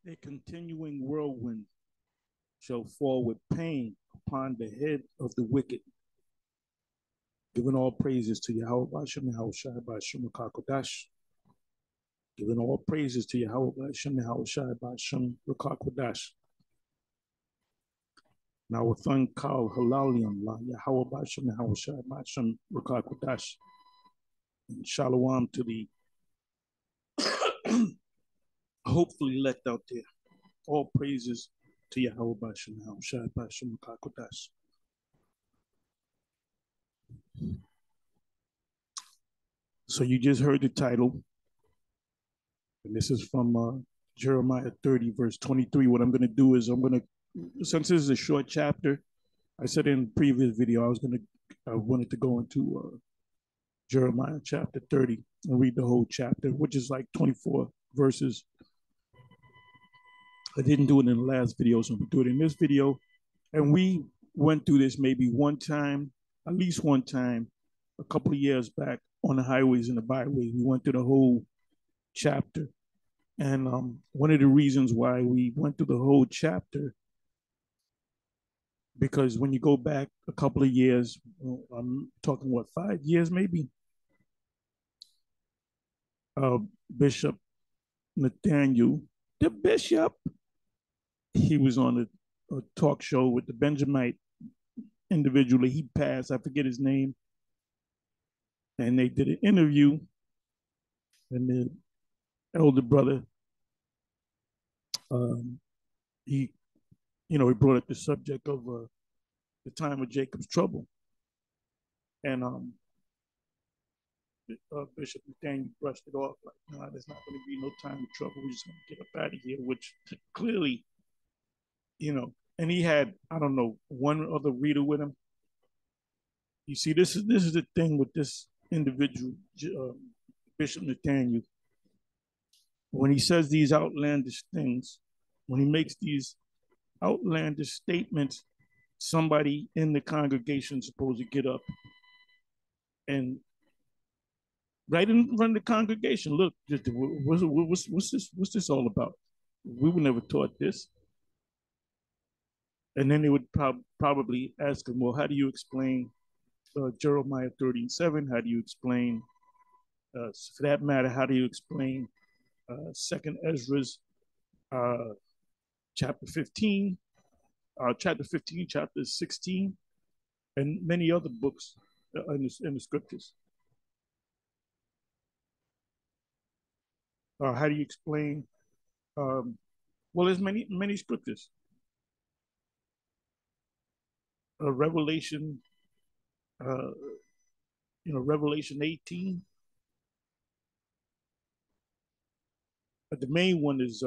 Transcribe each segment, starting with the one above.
A continuing whirlwind shall fall with pain upon the head of the wicked. Giving all praises to Yahweh Bashem Yahushai Bashem Rakakodash. Giving all praises to Yahweh Bashem Yahushai Bashem Rakakodash. Now with Kal Halalium La Yahweh Bashem Yahushai Bashem Rakakodash. And Shalom to the hopefully left out there. All praises to Yahweh Bashem Yahushai Bashem Rakakodash. So you just heard the title, and this is from Jeremiah 30, verse 23. What I'm going to do is since this is a short chapter, I said in the previous video I wanted to go into Jeremiah chapter 30 and read the whole chapter, which is like 24 verses. I didn't do it in the last video, so I'm going to do it in this video. And we went through this maybe one time, at least one time, a couple of years back on the highways and the byways. We went through the whole chapter. And one of the reasons why we went through the whole chapter, because when you go back a couple of years, I'm talking 5 years maybe, Bishop Nathaniel, the bishop, he was on a talk show with the Benjamite individual. He passed, I forget his name. And they did an interview, and the elder brother, he brought up the subject of the time of Jacob's trouble. And Bishop Nathaniel brushed it off like, no, there's not going to be no time of trouble. We're just going to get up out of here, which clearly, and he had, I don't know, one other reader with him. You see, this is the thing with this individual, Bishop Nathaniel. When he says these outlandish things, when he makes these outlandish statements, somebody in the congregation is supposed to get up and right in front of the congregation, look, what's this all about? We were never taught this. And then they would probably ask him, well, how do you explain Jeremiah 30:7? How do you explain, for that matter, how do you explain Second Ezra's chapter 15, chapter 16, and many other books in the scriptures? How do you explain? Well, there's many scriptures. Revelation, Revelation 18. But the main one is,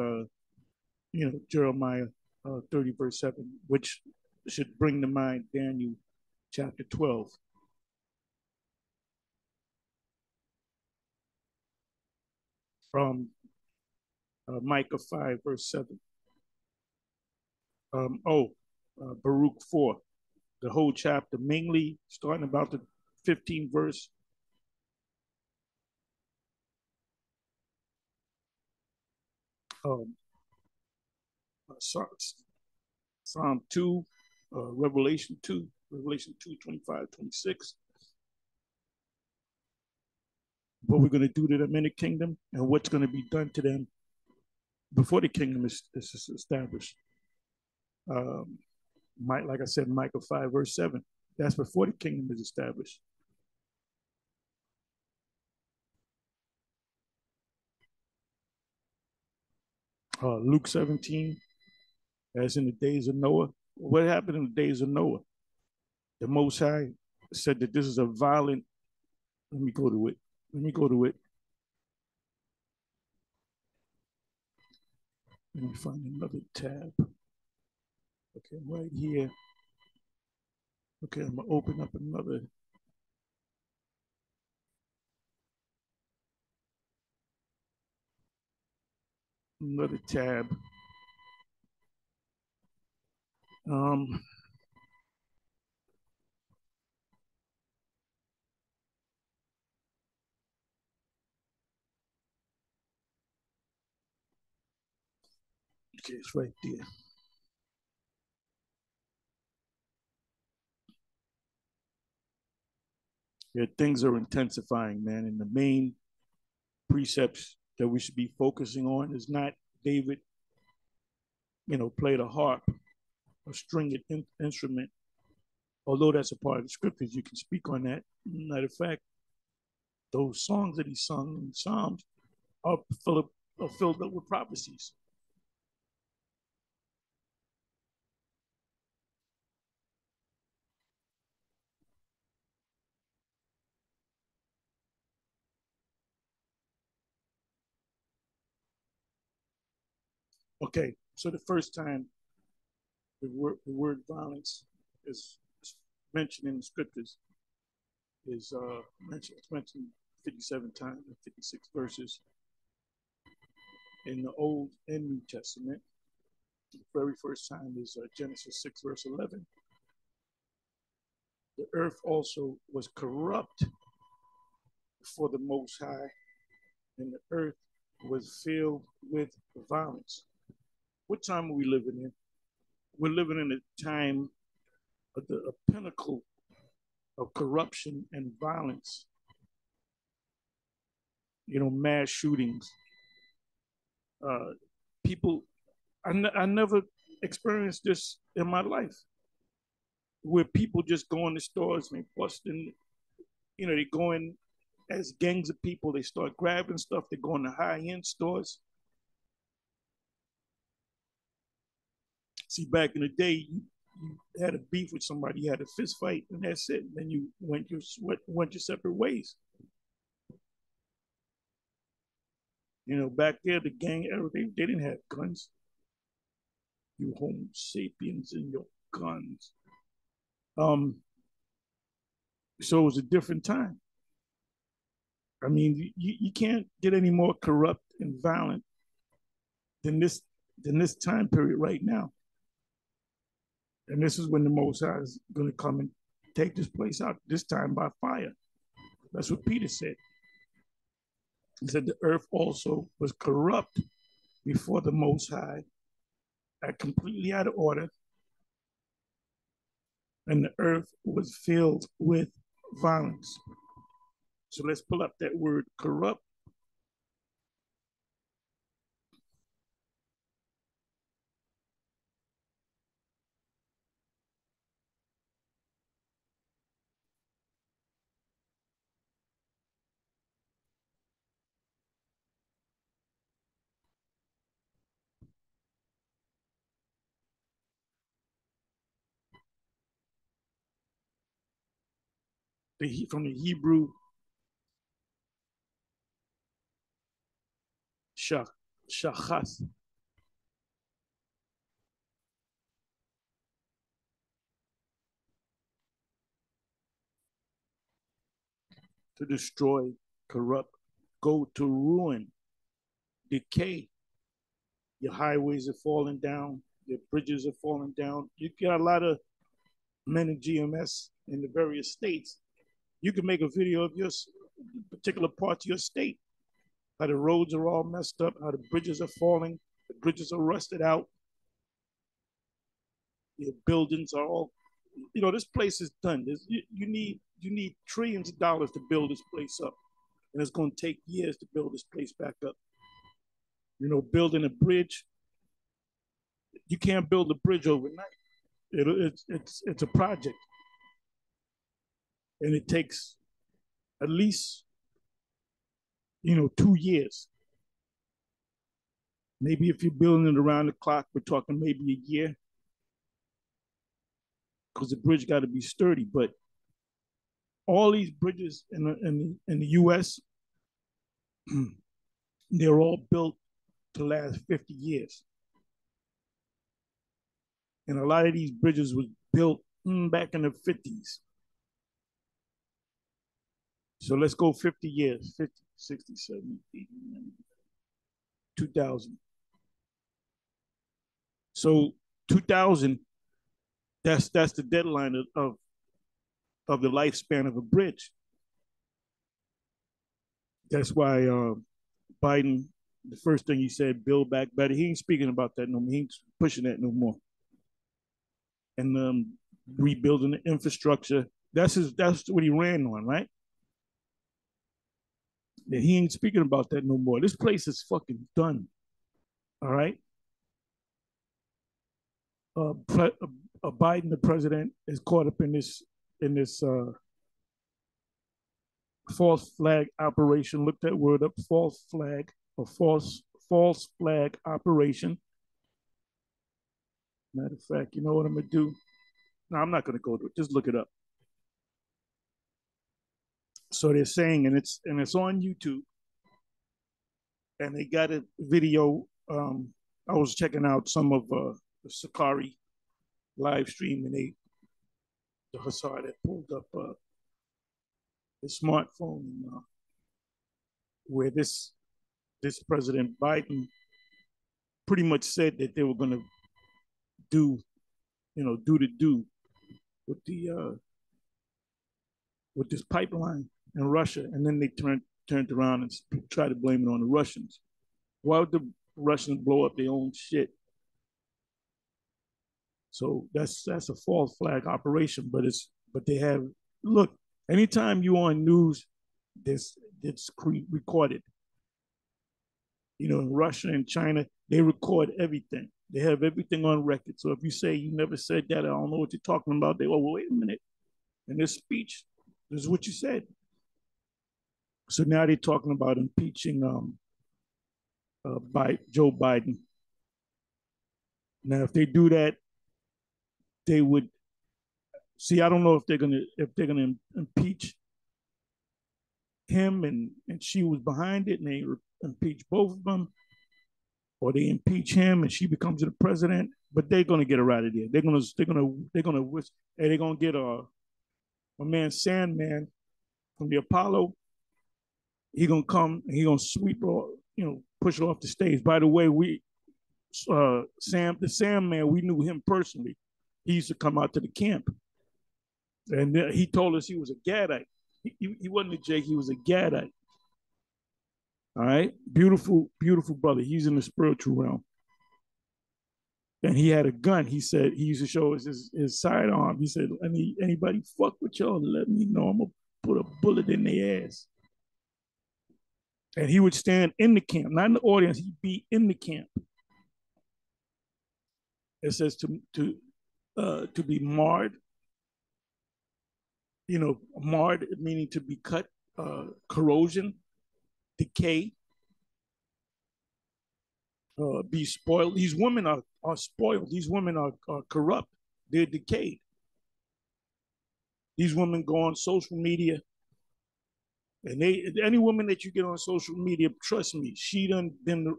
Jeremiah 30, verse 7, which should bring to mind Daniel chapter 12. From Micah 5, verse 7. Baruch 4, the whole chapter, mainly starting about the 15th verse. Psalm 2, Revelation 2, 25, 26. What we're going to do to them in the kingdom and what's going to be done to them before the kingdom is established. Like I said, Micah 5, verse 7. That's before the kingdom is established. Luke 17, as in the days of Noah. What happened in the days of Noah? The Most High said that this is a violent, let me go to it. Let me find another tab. Okay, I'm right here. Okay, I'm gonna open up another tab. Okay, it's right there. Yeah, things are intensifying, man. And the main precepts that we should be focusing on is not David, played a harp, a stringed instrument. Although that's a part of the scriptures, you can speak on that. Matter of fact, those songs that he sung in Psalms are filled up with prophecies. Okay, so the first time the word violence is mentioned in the scriptures is mentioned 57 times in 56 verses in the Old and New Testament. The very first time is Genesis 6, verse 11. The earth also was corrupt before the Most High, and the earth was filled with violence. What time are we living in? We're living in a time of the pinnacle of corruption and violence. Mass shootings. Uh, people, I never experienced this in my life, where people just go in the stores and they busting, they go in as gangs of people, they start grabbing stuff, they go in the high-end stores. See, back in the day, you had a beef with somebody, you had a fist fight, and that's it. And then you went your separate ways. Back there, the gang era, they didn't have guns. You Homo sapiens and your guns. So it was a different time. I mean, you can't get any more corrupt and violent than this time period right now. And this is when the Most High is going to come and take this place out, this time by fire. That's what Peter said. He said the earth also was corrupt before the Most High, completely out of order, and the earth was filled with violence. So let's pull up that word corrupt. From the Hebrew shachas, to destroy, corrupt, go to ruin, decay. Your highways are falling down, your bridges are falling down. You got a lot of men in GMS in the various states. You can make a video of your particular parts of your state, how the roads are all messed up, how the bridges are falling, the bridges are rusted out, your buildings are all, this place is done. You need trillions of dollars to build this place up, and it's going to take years to build this place back up. Building a bridge, you can't build a bridge overnight. It's a project, and it takes at least 2 years. Maybe if you're building it around the clock, we're talking maybe a year, because the bridge got to be sturdy. But all these bridges in the U.S., they're all built to last 50 years. And a lot of these bridges was built back in the 50s. So let's go 50 years, 50, 60, 70, 80, 90, 2000. So 2000, that's the deadline of the lifespan of a bridge. That's why Biden The first thing he said, "Build back better." He ain't speaking about that no more. He ain't pushing that no more. And rebuilding the infrastructure. That's what he ran on, right? Yeah, he ain't speaking about that no more. This place is fucking done. All right. Biden, the president, is caught up in this false flag operation. Look that word up, false flag, a false flag operation. Matter of fact, you know what I'm gonna do? No, I'm not gonna go to it. Just look it up. So they're saying, and it's on YouTube, and they got a video. I was checking out some of the Sakari live stream, and the Hassad had pulled up his smartphone, where this President Biden pretty much said that they were going to do, do with the with this pipeline in Russia, and then they turned around and tried to blame it on the Russians. Why would the Russians blow up their own shit? So that's a false flag operation, but they have look. Anytime you on news, it's recorded. In Russia and China, they record everything. They have everything on record. So if you say you never said that, I don't know what you're talking about. They well, wait a minute. In this speech, this is what you said. So now they're talking about impeaching Joe Biden. Now, if they do that, they would see. I don't know if they're gonna impeach him and she was behind it, and they impeach both of them, or they impeach him and she becomes the president. But they're gonna get her out of there. They're gonna get my man Sandman from the Apollo. He gonna come and he gonna sweep her, push her off the stage. By the way, the Sandman, we knew him personally. He used to come out to the camp, and he told us he was a Gadite. He wasn't a Jake. He was a Gadite. All right, beautiful, beautiful brother. He's in the spiritual realm, and he had a gun. He said he used to show us his sidearm. He said, anybody fuck with y'all, let me know. I'm gonna put a bullet in their ass. And he would stand in the camp, not in the audience. He'd be in the camp. It says to be marred. Marred meaning to be cut, corrosion, decay, be spoiled. These women are spoiled. These women are corrupt. They're decayed. These women go on social media, and any woman that you get on social media, trust me, she been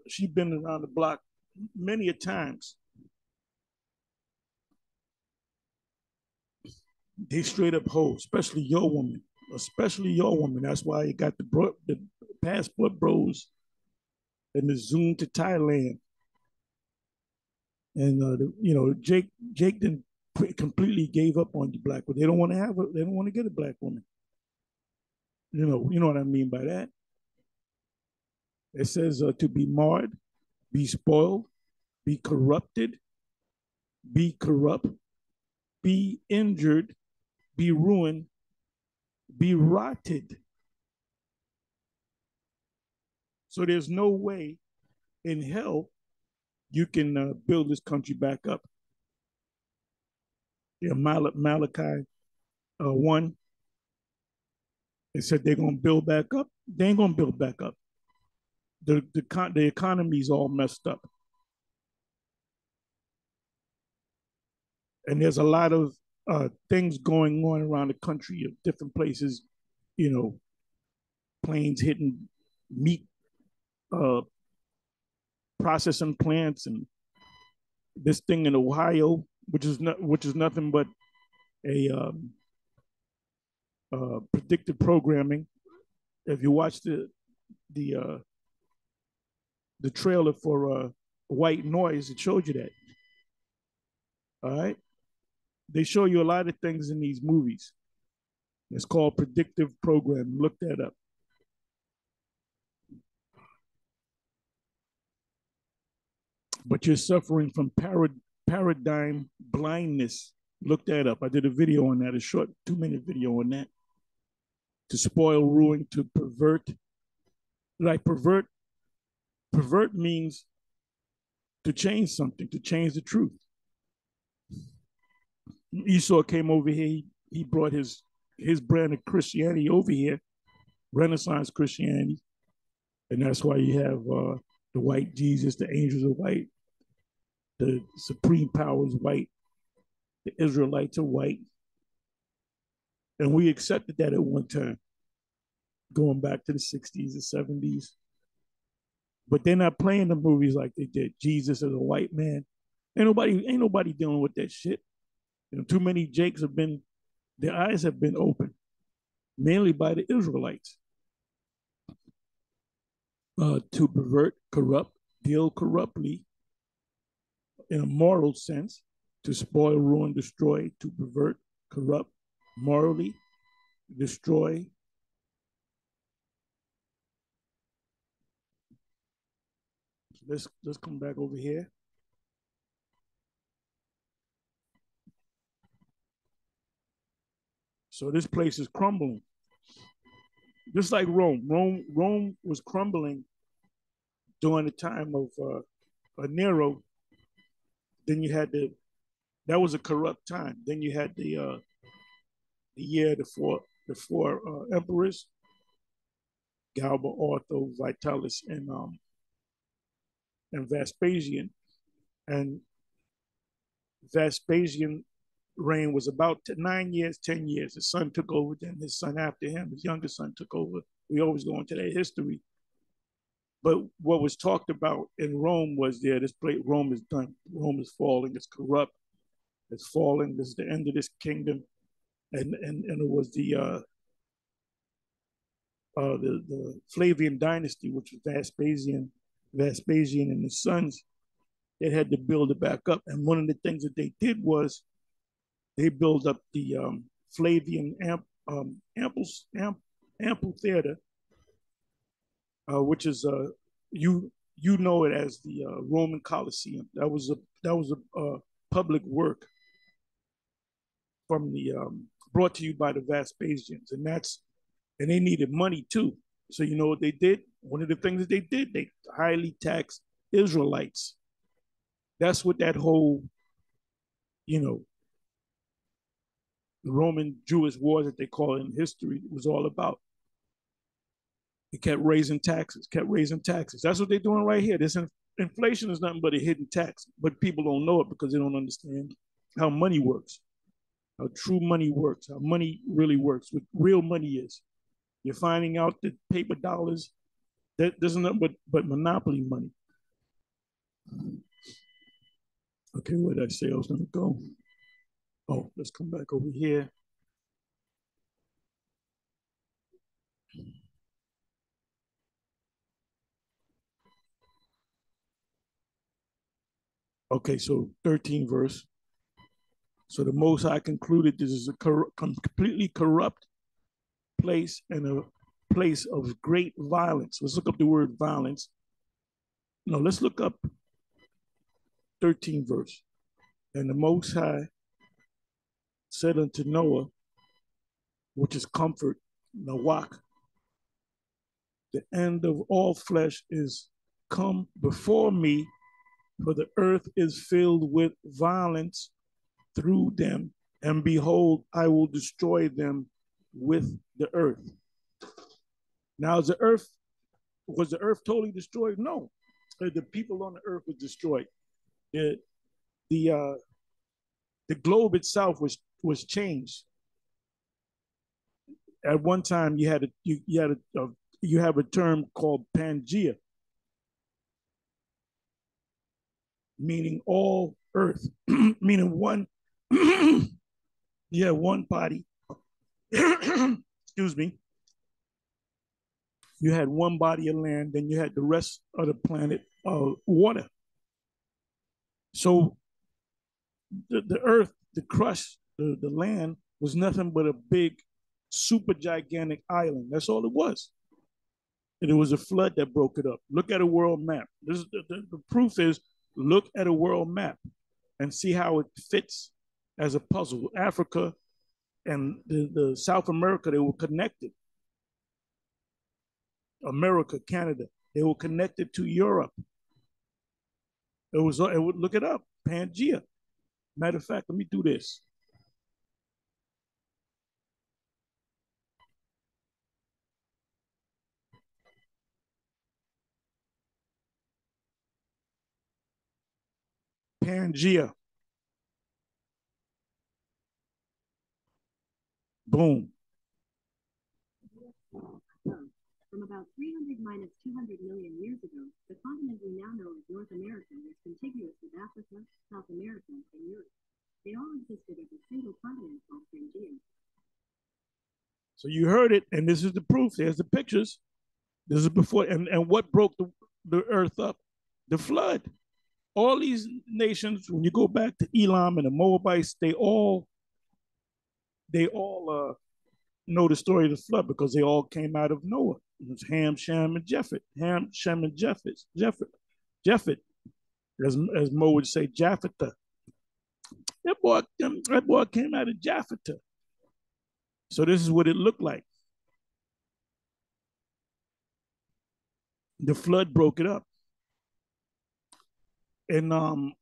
around the block many a times. They straight up hoes, especially your woman. Especially your woman. That's why you got the passport bros and the Zoom to Thailand. And Jake didn't completely gave up on the black woman. They don't want to they don't want to get a black woman. You know what I mean by that. It says to be marred, be spoiled, be corrupted, be corrupt, be injured, be ruined, be rotted. So there's no way in hell you can build this country back up. Yeah, Malachi 1, they said they're going to build back up. They ain't going to build back up. The economy's all messed up. And there's a lot of things going on around the country of different places, planes hitting meat processing plants, and this thing in Ohio, which is nothing but a predictive programming. If you watch the trailer for White Noise, it showed you that. All right, they show you a lot of things in these movies. It's called predictive programming. Look that up. but you're suffering from paradigm blindness. Look that up. I did a video on that, a short 2-minute video on that. To spoil, ruin, to pervert. Like pervert means to change something, to change the truth. Esau came over here. He brought his brand of Christianity over here, Renaissance Christianity, and that's why you have the white Jesus, the angels are white, the supreme power is white, the Israelites are white, and we accepted that at one time, going back to the 60s and 70s. But they're not playing the movies like they did. Jesus as a white man. Ain't nobody dealing with that shit. You know, too many Jakes their eyes have been opened, mainly by the Israelites, to pervert, corrupt, deal corruptly in a moral sense, to spoil, ruin, destroy, to pervert, corrupt, morally, destroy. Let's come back over here. So this place is crumbling, just like Rome. Rome was crumbling during the time of Nero. Then you had that was a corrupt time. Then you had the year the four emperors, Galba, Otho, Vitalis, and Vespasian. And Vespasian reign was about 9 years, 10 years. His son took over, then his son after him, his younger son took over. We always go into that history. But what was talked about in Rome was this place, Rome is done. Rome is falling, it's corrupt, it's falling, this is the end of this kingdom. And it was the Flavian dynasty, which was Vespasian and his sons. They had to build it back up. And one of the things that they did was they built up the Flavian amphitheater, which is you know it as the Roman Colosseum. That was a public work from the brought to you by the Vespasians, and they needed money too. So you know what they did? One of the things that they did, they highly taxed Israelites. That's what that whole, you know, the Roman Jewish wars that they call it in history was all about. They kept raising taxes. That's what they're doing right here. This inflation is nothing but a hidden tax, but people don't know it because they don't understand how money works, how true money works, how money really works, what real money is. You're finding out that paper dollars, that there's nothing but monopoly money. Okay, where did I say I was going to go? Oh, let's come back over here. Okay, so 13 verse. So the Most High concluded this is a completely corrupt place and a place of great violence. Let's look up the word violence. No, let's look up 13 verse. And the Most High said unto Noah, which is comfort, Nawak, the end of all flesh is come before me, for the earth is filled with violence through them, and behold, I will destroy them with the earth. Now, was the earth totally destroyed? No. The people on the earth was destroyed. The globe itself was changed. At one time, you have a term called Pangea, meaning all earth, meaning one, one body. Excuse me. You had one body of land, then you had the rest of the planet water. So the earth, the crust, the land was nothing but a big, super gigantic island. That's all it was. And it was a flood that broke it up. Look at a world map. The proof is Look at a world map and see how it fits as a puzzle. Africa and the South America, they were connected. America, Canada, they were connected to Europe. It would look it up. Pangea. Matter of fact, let me do this. Pangea. Boom. From about 300 minus 200 million years ago, the continent we now know as North America was contiguous with Africa, South America, and Europe. They all existed as a single continent called Pangea. So you heard it, and this is the proof. There's the pictures. This is before, and what broke the earth up? The flood. All these nations, when you go back to Elam and the Moabites, they all know the story of the flood because they all came out of Noah. It was Ham, Shem, and Japheth. Ham, Shem, and Japheth. Japheth. As Mo would say, Japheth. That boy came out of Japheth. So this is what it looked like. The flood broke it up. And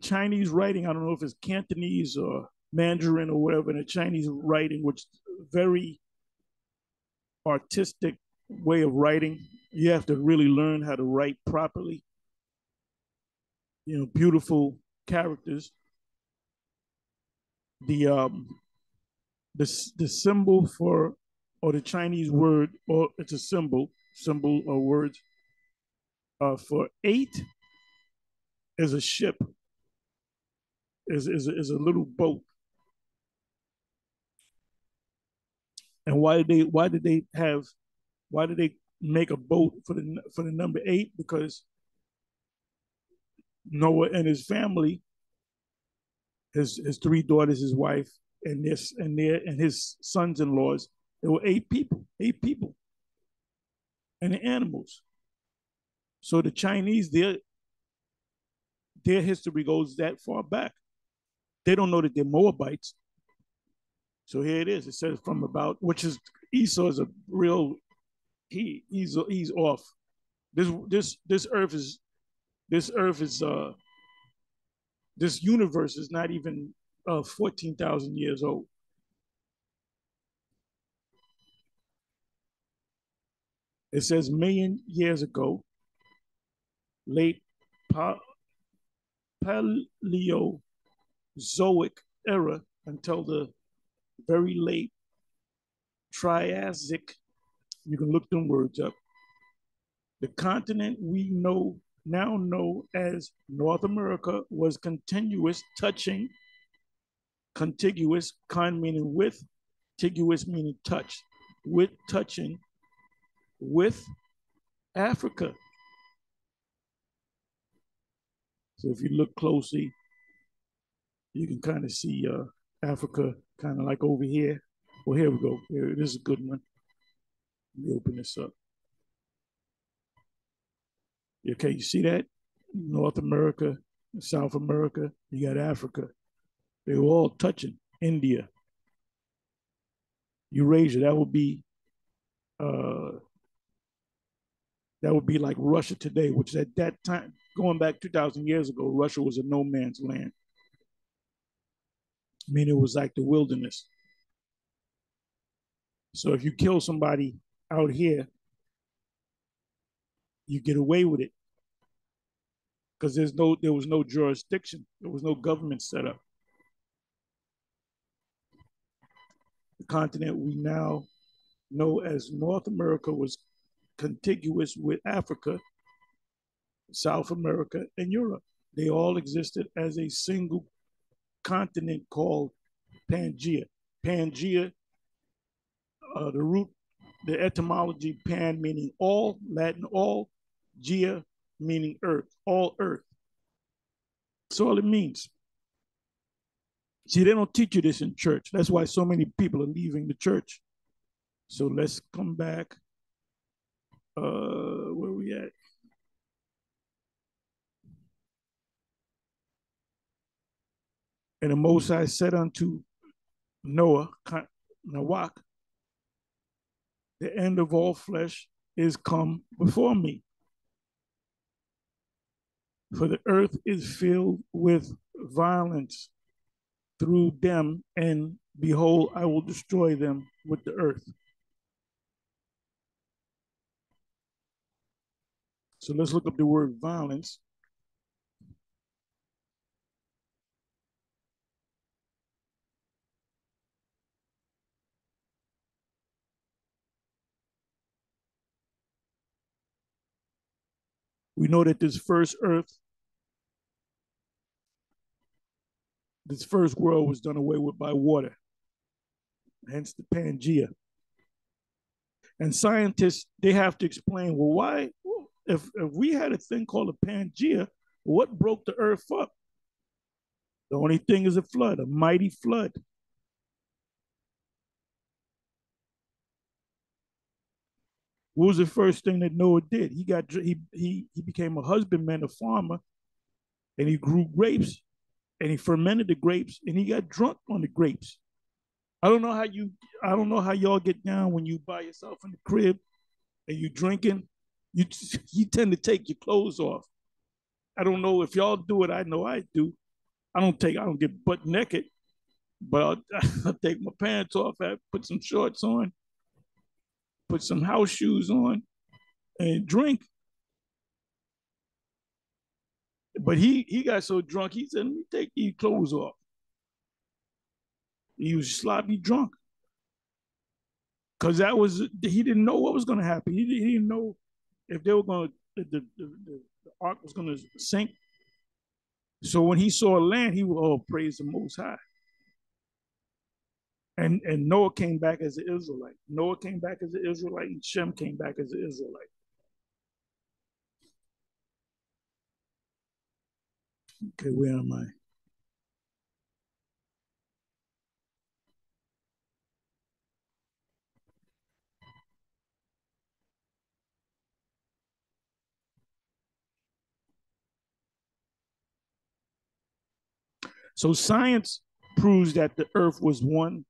Chinese writing, I don't know if it's Cantonese or Mandarin or whatever, in the Chinese writing, which is very artistic way of writing. You have to really learn how to write properly. Beautiful characters. The symbol for, or the Chinese word, or it's a symbol or words for 8 is a ship, is a little boat. And why did they make a boat for the number 8? Because Noah and his family, his 3 daughters, his wife, and his sons-in-laws, there were 8 people, and the animals. So the Chinese, their history goes that far back. They don't know that they're Moabites. So here it is. It says from about, which is Esau is a real, he's off. This earth is this universe is not even 14,000 years old. It says million years ago, late Paleozoic era until the very late Triassic. You can look them words up. The continent we now know as North America was contiguous, con meaning with, contiguous meaning touch, touching with Africa. So if you look closely, you can kind of see Africa kind of like over here. Well, here we go. This is a good one. Let me open this up. Okay, you see that? North America, South America, you got Africa. They were all touching. India, Eurasia, that would be like Russia today, which at that time, going back 2,000 years ago, Russia was a no man's land. I mean, it was like the wilderness. So if you kill somebody out here, you get away with it because there was no jurisdiction, there was no government set up. The continent we now know as North America was contiguous with Africa, South America, and Europe. They all existed as a single continent called Pangea. Pangea, the etymology, pan meaning all, Latin all, Gea meaning earth, all earth. That's all it means. See, they don't teach you this in church. That's why so many people are leaving the church. So let's come back. Where we at? And the Most High said unto Noah, Nawak, the end of all flesh is come before me. For the earth is filled with violence through them, and behold, I will destroy them with the earth. So let's look up the word violence. We know that this first earth, this first world was done away with by water, hence the Pangea. And scientists, they have to explain, well, why, if we had a thing called a Pangea, what broke the earth up? The only thing is a flood, a mighty flood. What was the first thing that Noah did? He became a husbandman, a farmer, and he grew grapes, and he fermented the grapes, and he got drunk on the grapes. I don't know how you I don't know how y'all get down when you by yourself in the crib and you drinking. You you tend to take your clothes off. I don't know if y'all do it. I know I do. I don't get butt naked, but I'll take my pants off, I put some shorts on, put some house shoes on, and drink. But he got so drunk, he said, "Let me take these clothes off." He was sloppy drunk because that was he didn't know what was going to happen. He didn't know if they were going to the ark was going to sink. So when he saw land, he would praise the Most High. And Noah came back as an Israelite. Noah came back as an Israelite, and Shem came back as an Israelite. Okay, where am I? So science proves that the earth was one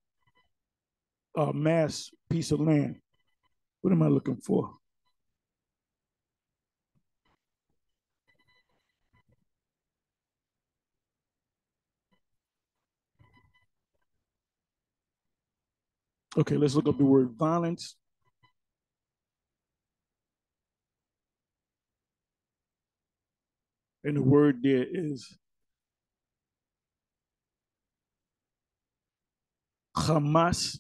mass piece of land. What am I looking for? Okay, let's look up the word violence. And the word there is Hamas.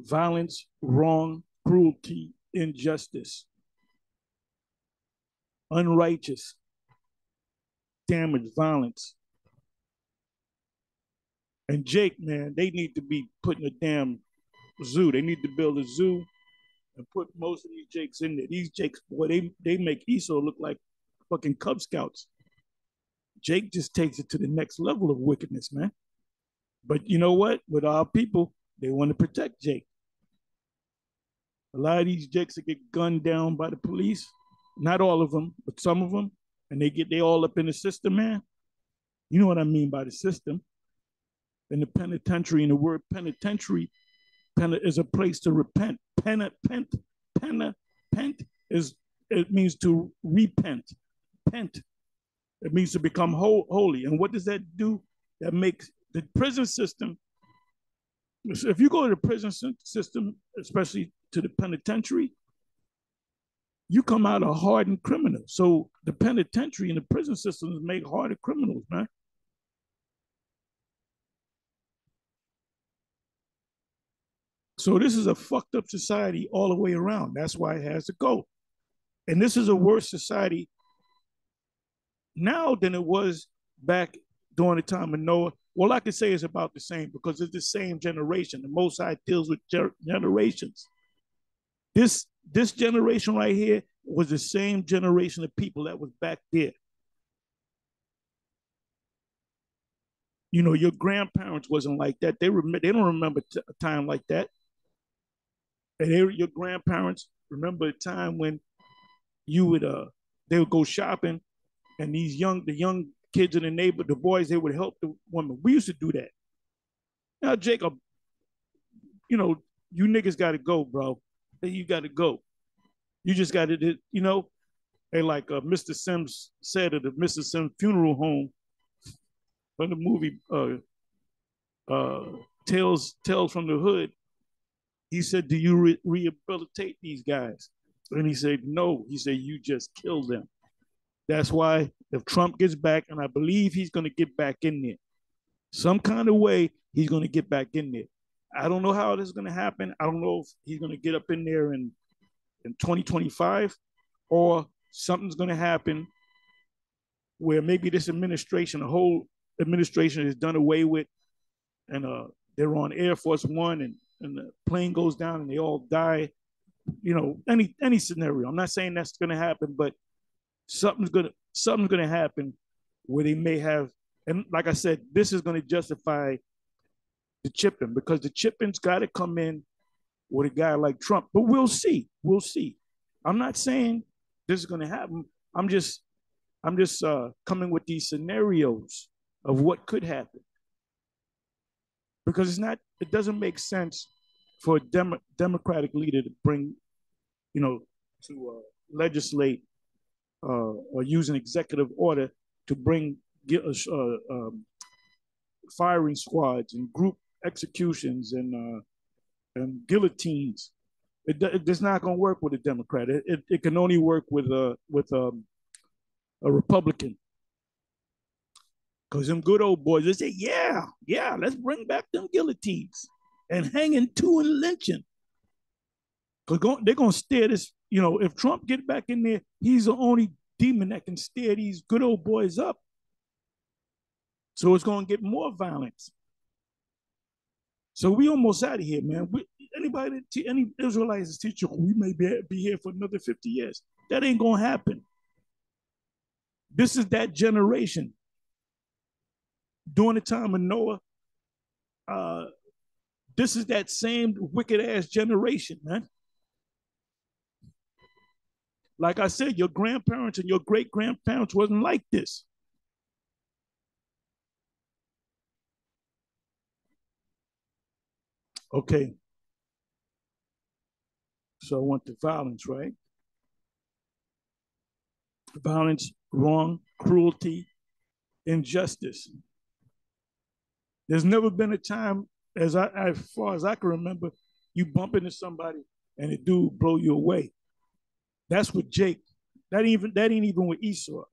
Violence, wrong, cruelty, injustice, unrighteous, damage, violence. And Jake, man, they need to be put in a damn zoo. They need to build a zoo and put most of these Jakes in there. These Jakes, boy, they make Esau look like fucking Cub Scouts. Jake just takes it to the next level of wickedness, man. But you know what? With our people, they want to protect Jake. A lot of these Jakes that get gunned down by the police, not all of them, but some of them, and they all up in the system, man. You know what I mean by the system. In the penitentiary, and the word penitentiary is a place to repent. Pent is it means to repent. Pent. It means to become holy. And what does that do? That makes the prison system. If you go to the prison system, especially to the penitentiary, you come out a hardened criminal. So the penitentiary and the prison systems make hardened criminals, man. So this is a fucked up society all the way around. That's why it has to go. And this is a worse society now than it was back during the time of Noah. Well, I can say it's about the same because it's the same generation. The Most High deals with generations. This generation right here was the same generation of people that was back there. You know, your grandparents wasn't like that. They don't remember a time like that. And your grandparents remember a time when you would they would go shopping and the young kids in the neighborhood, the boys, they would help the women. We used to do that. Now, Jacob, you know, you niggas got to go, bro. You got to go. You just got to, and like Mr. Sims said at the Mr. Sims funeral home from the movie uh, Tales from the Hood. He said, "Do you rehabilitate these guys?" And he said, "No." He said, "You just kill them." That's why if Trump gets back, and I believe he's going to get back in there, some kind of way, he's going to get back in there. I don't know how this is going to happen. I don't know if he's going to get up in there in 2025 or something's going to happen where maybe this administration, the whole administration is done away with and they're on Air Force One and the plane goes down and they all die. Any scenario. I'm not saying that's going to happen, but something's gonna happen where they may have, and like I said, this is going to justify the chipping because the chipping's got to come in with a guy like Trump. But we'll see. We'll see. I'm not saying this is going to happen. I'm just coming with these scenarios of what could happen because it doesn't make sense for a Democratic leader to bring, to legislate or use an executive order to bring firing squads and group executions and guillotines. It's not going to work with a Democrat. It can only work with a Republican. Because them good old boys, they say, yeah, let's bring back them guillotines and hanging too and lynching. Because they're going to steer this, if Trump get back in there, he's the only demon that can steer these good old boys up. So it's going to get more violence. So we almost out of here, man. Any Israelites is teaching, we may be here for another 50 years. That ain't going to happen. This is that generation. During the time of Noah, this is that same wicked ass generation, man. Like I said, your grandparents and your great grandparents wasn't like this. Okay. So I want the violence, right? Violence, wrong, cruelty, injustice. There's never been a time, as far as I can remember, you bump into somebody and the dude blow you away. That's with Jake. That ain't even with Esau.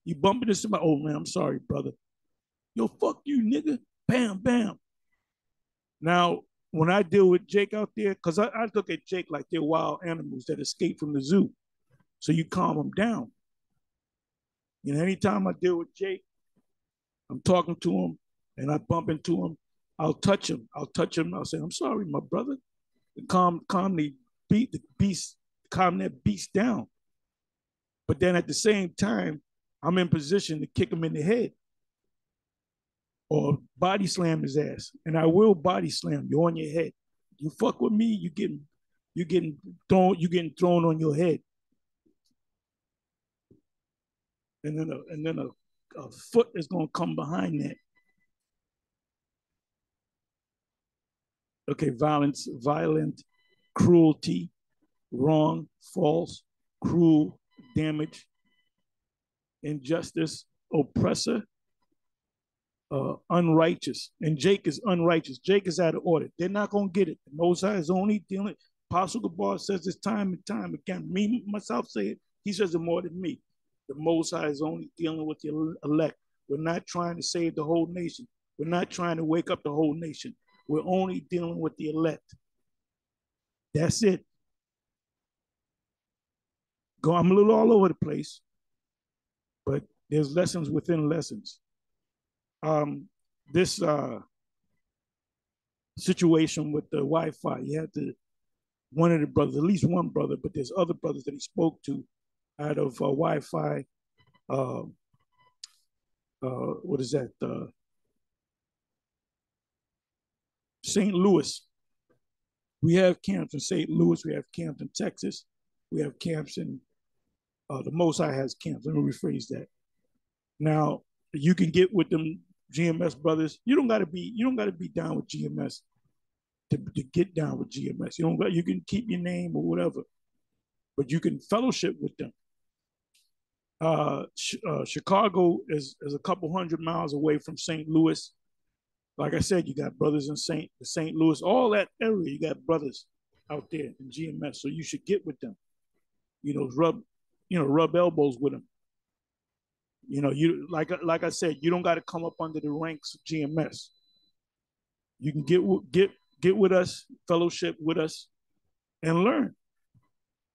You bump into somebody, oh man, I'm sorry, brother. Yo, fuck you, nigga. Bam, bam. Now, when I deal with Jake out there, because I look at Jake like they're wild animals that escape from the zoo. So you calm them down. Anytime I deal with Jake, I'm talking to him and I bump into him, I'll touch him. I'll say, I'm sorry, my brother. Calm the beast, calm that beast down. But then at the same time, I'm in position to kick him in the head or body slam his ass. And I will body slam you on your head. You fuck with me, you getting thrown on your head. And then a foot is gonna come behind that. Okay, violence, violent, cruelty, wrong, false, cruel, damage, injustice, oppressor, unrighteous. And Jake is unrighteous. Jake is out of order. They're not going to get it. The Most High is only dealing. Apostle Gabar says this time and time again. Me, myself say it. He says it more than me. The Most High is only dealing with the elect. We're not trying to save the whole nation. We're not trying to wake up the whole nation. We're only dealing with the elect. That's it. I'm a little all over the place, but there's lessons within lessons. This situation with the Wi-Fi, you had one of the brothers, at least one brother, but there's other brothers that he spoke to out of Wi-Fi. What is that? St. Louis. We have camps in St. Louis. We have camps in Texas. We have camps in the Most High has camps. Let me rephrase that. Now you can get with them GMS brothers. You don't got to be down with GMS to get down with GMS. You can keep your name or whatever, but you can fellowship with them. Chicago is a couple hundred miles away from St. Louis. Like I said, you got brothers in St. Louis, all that area. You got brothers out there in GMS, so you should get with them. Rub elbows with them. You like I said, you don't got to come up under the ranks of GMS. You can get with us, fellowship with us, and learn.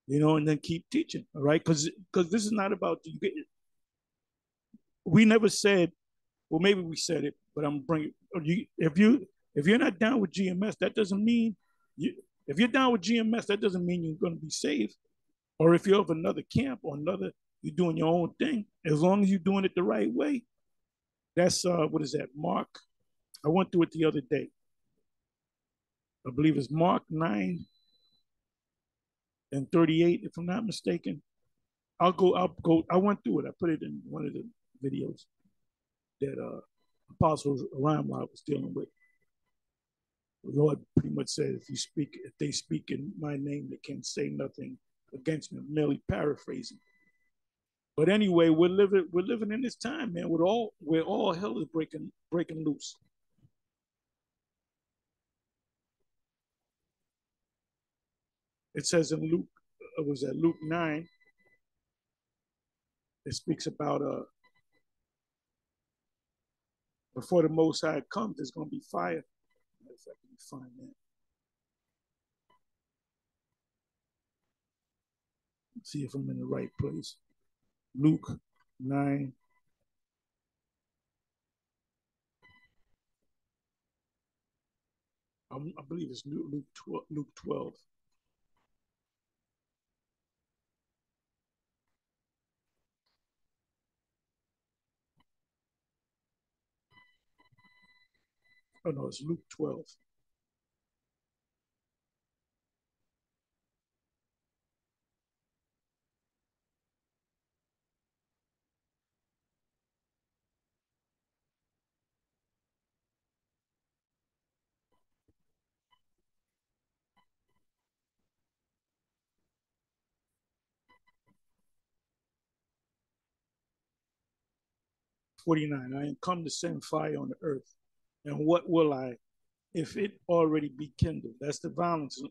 And then keep teaching. All right, because this is not about you. We never said, well, maybe we said it, but I'm bringing you. If you're not down with GMS, that doesn't mean you. If you're down with GMS, that doesn't mean you're going to be saved. Or if you're of another camp or you're doing your own thing. As long as you're doing it the right way, that's what is that? Mark. I went through it the other day. I believe it's Mark 9:38, if I'm not mistaken. I'll go. I went through it. I put it in one of the videos that Apostle Ramrod was dealing with. The Lord pretty much said, if they speak in my name, they can't say nothing against me. I'm merely paraphrasing. But anyway, we're living in this time, man, where all hell is breaking loose. It says in Luke, was that Luke 9? It speaks about before the Most High comes, there's going to be fire. If I can find that. Let's see if I'm in the right place. Luke 9. I believe it's Luke 12. Oh, no, it's Luke 12. $49. I am come to send fire on the earth. And what will I if it already be kindled? That's the violence.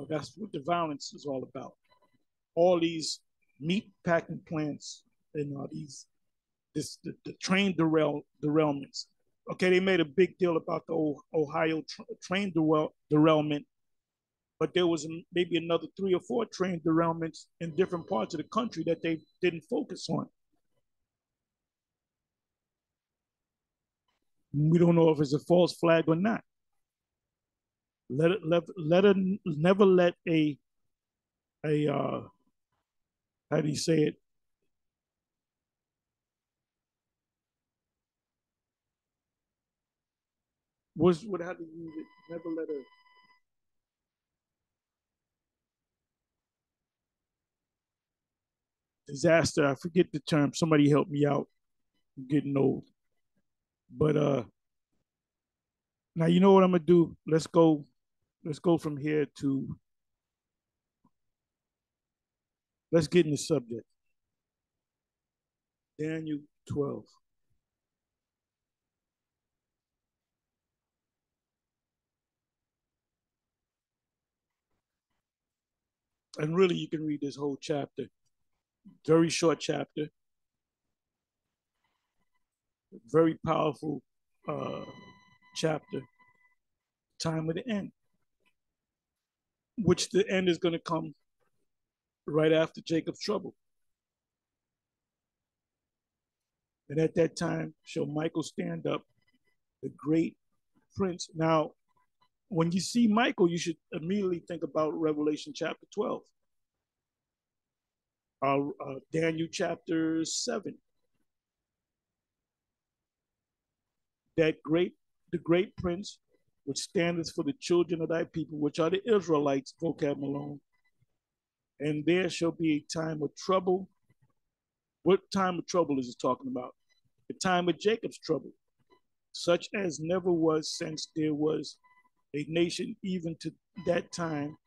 That's what the violence is all about. All these meat packing plants and the train derailments. Okay, they made a big deal about the Ohio train derailment, but there was maybe another 3 or 4 train derailments in different parts of the country that they didn't focus on. We don't know if it's a false flag or not. Never let a how do you say it? What how do you use it? Never let a disaster. I forget the term. Somebody help me out. I'm getting old. But now you know what I'm gonna do. Let's go. Let's go from here to. Let's get in the subject. Daniel 12. And really, you can read this whole chapter. Very short chapter. Very powerful chapter. Time of the end, which the end is going to come right after Jacob's trouble. And at that time shall Michael stand up, the great prince. Now, when you see Michael, you should immediately think about Revelation chapter 12, Daniel chapter 7. The great prince, which standeth for the children of thy people, which are the Israelites, vocab Malone, And there shall be a time of trouble. What time of trouble is it talking about? The time of Jacob's trouble, such as never was since there was a nation even to that time.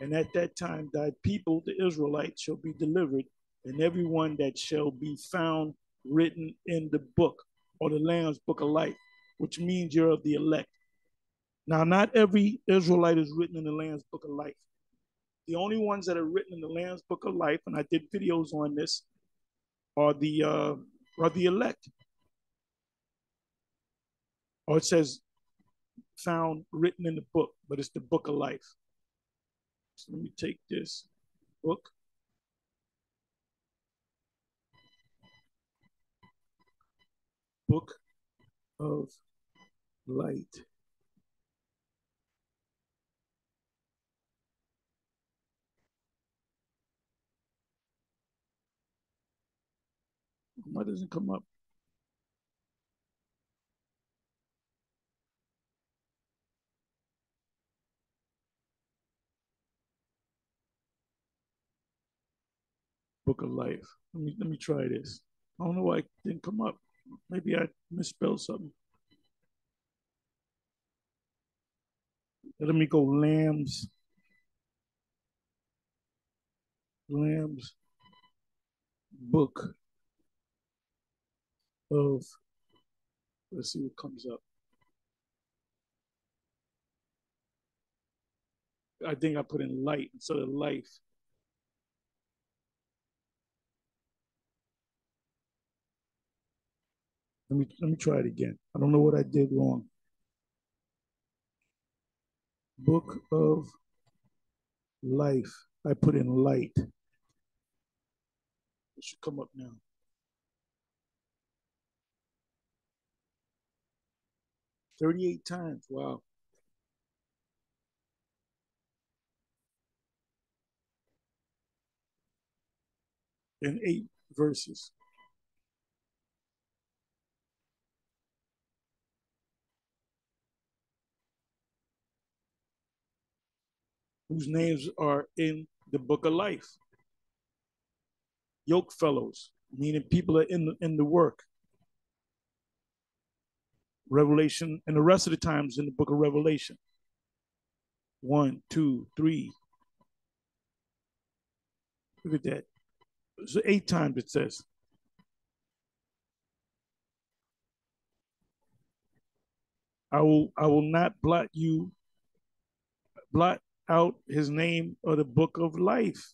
And at that time, thy people, the Israelites, shall be delivered, and everyone that shall be found written in the book or the Lamb's book of life, which means you're of the elect. Now, not every Israelite is written in the Lamb's book of life. The only ones that are written in the Lamb's book of life, and I did videos on this, are the elect. Or it says found written in the book, but it's the book of life. So let me take this book. Book of light. Why doesn't it come up? Book of life. Let me try this. I don't know why it didn't come up. Maybe I misspelled something. Let me go Lamb's book of, let's see what comes up. I think I put in light instead of life. Let me try it again. I don't know what I did wrong. Book of life. I put in light. It should come up now. 38 times. Wow. In 8 verses. Whose names are in the book of life. Yoke fellows, meaning people are in the work. Revelation, and the rest of the times in the book of Revelation. 1, 2, 3. Look at that. So 8 times it says. I will not blot out his name of the book of life,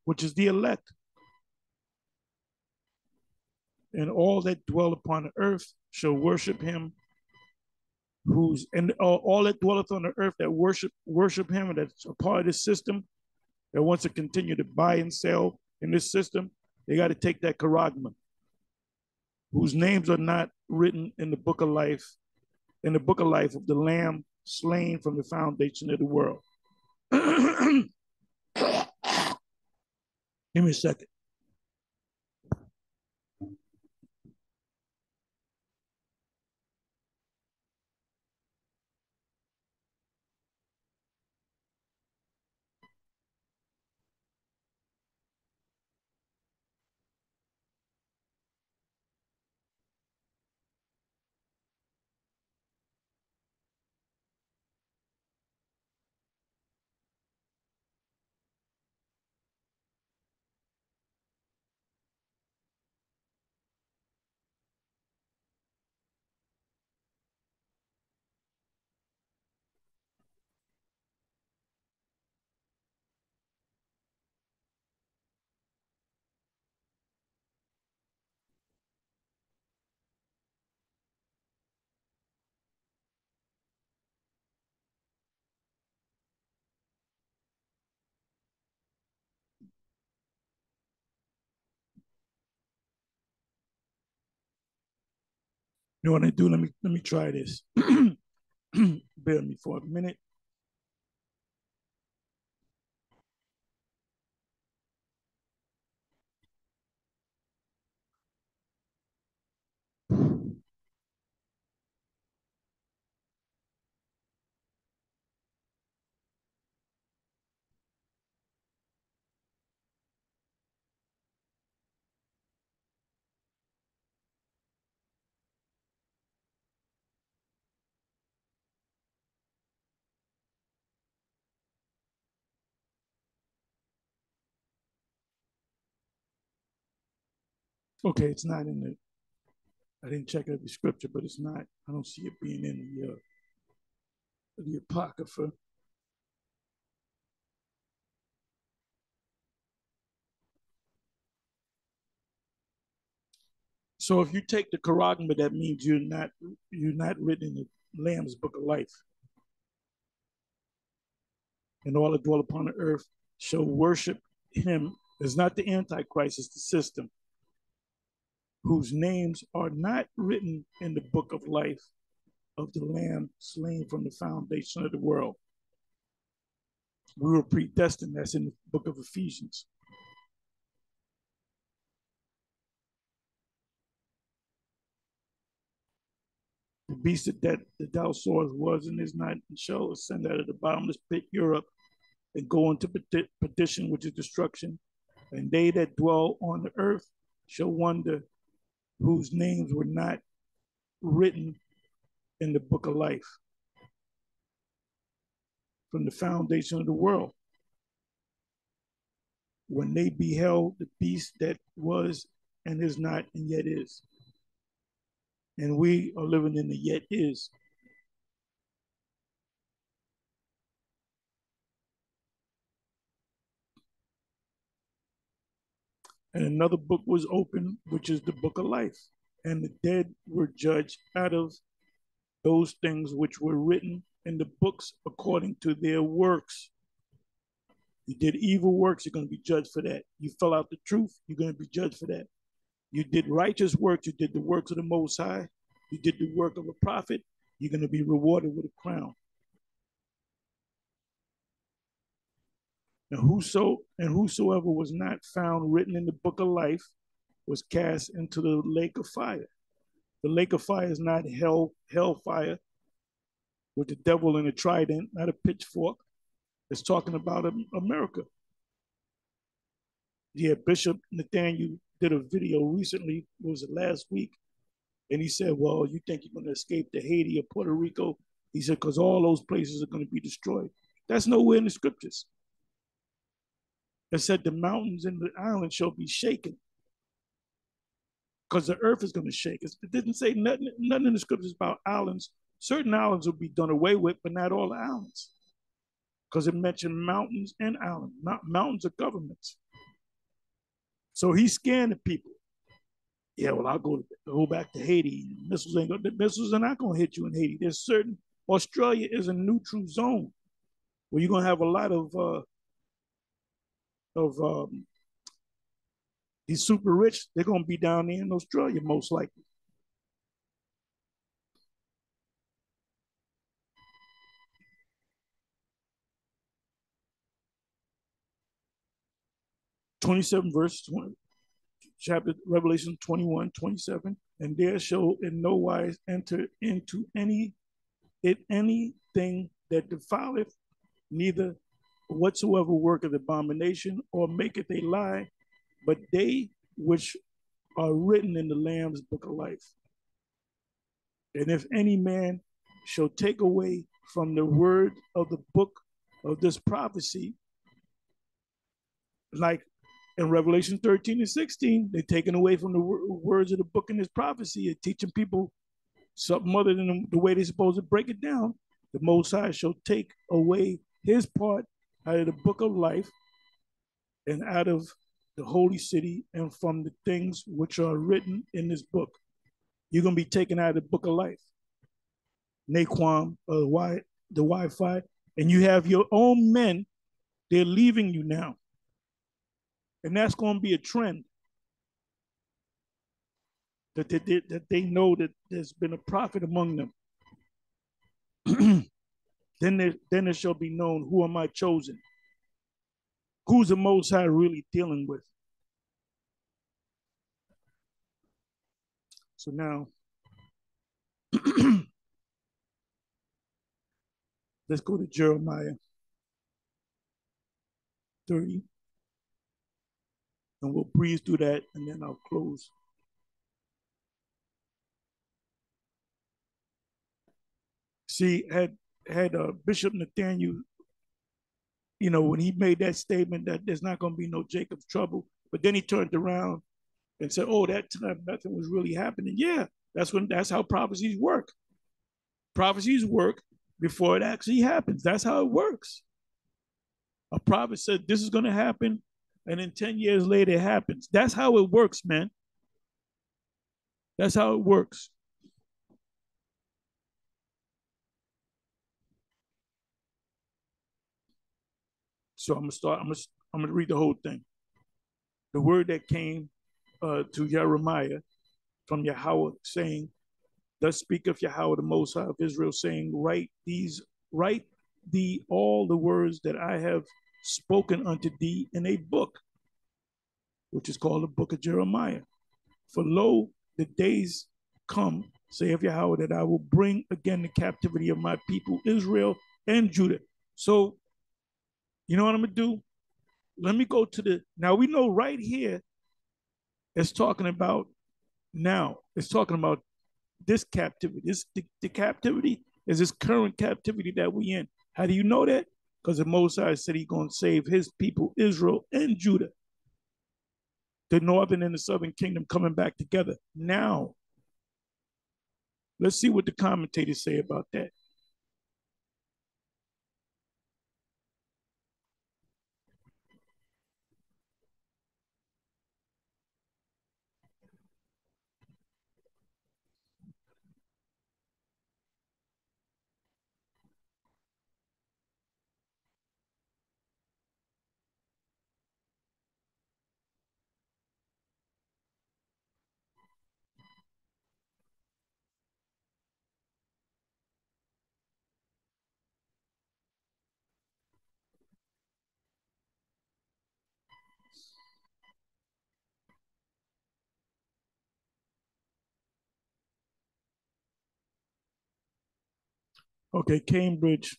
which is the elect. And all that dwell upon the earth shall worship him, who's and all that dwelleth on the earth that worship him, and that's a part of this system, that wants to continue to buy and sell in this system, they got to take that charagma, whose names are not written in the book of life, of the Lamb slain from the foundation of the world. Give me a second. You know what I do? Let me try this. Bear with me for a minute. Okay, it's not in the. I didn't check every scripture, but it's not. I don't see it being in the Apocrypha. So if you take the Karagma, that means you're not written in the Lamb's Book of Life. And all that dwell upon the earth shall worship him. It's not the Antichrist, it's the system, whose names are not written in the book of life of the Lamb slain from the foundation of the world. We were predestined. That's in the book of Ephesians. The beast that thou sawest was and is not and shall ascend out of the bottomless pit, Europe, and go into perdition, which is destruction. And they that dwell on the earth shall wonder, whose names were not written in the book of life from the foundation of the world, when they beheld the beast that was and is not and yet is. And we are living in the yet is. And another book was opened, which is the book of life. And the dead were judged out of those things which were written in the books according to their works. You did evil works, you're going to be judged for that. You fell out the truth, you're going to be judged for that. You did righteous works, you did the works of the Most High, you did the work of a prophet, you're going to be rewarded with a crown. Whosoever was not found written in the book of life was cast into the lake of fire. The lake of fire is not hellfire with the devil and a trident, not a pitchfork. It's talking about America. Yeah, Bishop Nathaniel did a video recently, was it last week? And he said, well, you think you're going to escape to Haiti or Puerto Rico? He said, because all those places are going to be destroyed. That's nowhere in the scriptures. It said the mountains and the islands shall be shaken because the earth is going to shake. It didn't say nothing in the scriptures about islands. Certain islands will be done away with, but not all the islands, because it mentioned mountains and islands. Not mountains are governments. So he's scaring the people. Yeah, well, I'll go back to Haiti. The missiles are not going to hit you in Haiti. There's certain Australia is a neutral zone where you're going to have a lot of these super rich. They're going to be down there in Australia most likely. Verse 20, chapter Revelation 21:27, and there shall in no wise enter into anything that defileth, neither whatsoever worketh abomination or maketh a lie, but they which are written in the Lamb's book of life. And if any man shall take away from the word of the book of this prophecy, like in Revelation 13 and 16, they're taking away from the words of the book in this prophecy and teaching people something other than the way they're supposed to break it down. The Most High shall take away his part out of the book of life and out of the holy city and from the things which are written in this book. You're going to be taken out of the book of life. Naquam, the Wi-Fi, and you have your own men, they're leaving you now. And that's going to be a trend. That they know that there's been a prophet among them. then it shall be known, who am I chosen? Who's the Most High really dealing with? So now, let's go to Jeremiah 30, and we'll breeze through that, and then I'll close. See, had Bishop Nathaniel, when he made that statement that there's not going to be no Jacob's trouble, but then he turned around and said, "Oh, that time nothing was really happening." Yeah, that's how prophecies work. Prophecies work before it actually happens. That's how it works. A prophet said this is going to happen, and then 10 years later it happens. That's how it works, man. That's how it works. So I'm gonna start. I'm gonna read the whole thing. The word that came to Jeremiah from Yahweh, saying, "Thus speaketh Yahweh, the Most High of Israel, saying, write thee all the words that I have spoken unto thee in a book, which is called the book of Jeremiah. For lo, the days come, saith Yahweh, that I will bring again the captivity of my people Israel and Judah." So, you know what I'm gonna do? Let me go to the now. We know right here it's talking about now. It's talking about this captivity. The captivity is this current captivity that we in. How do you know that? Because the Most High said He's going to save His people Israel and Judah, the northern and the southern kingdom coming back together. Now, let's see what the commentators say about that. Okay, Cambridge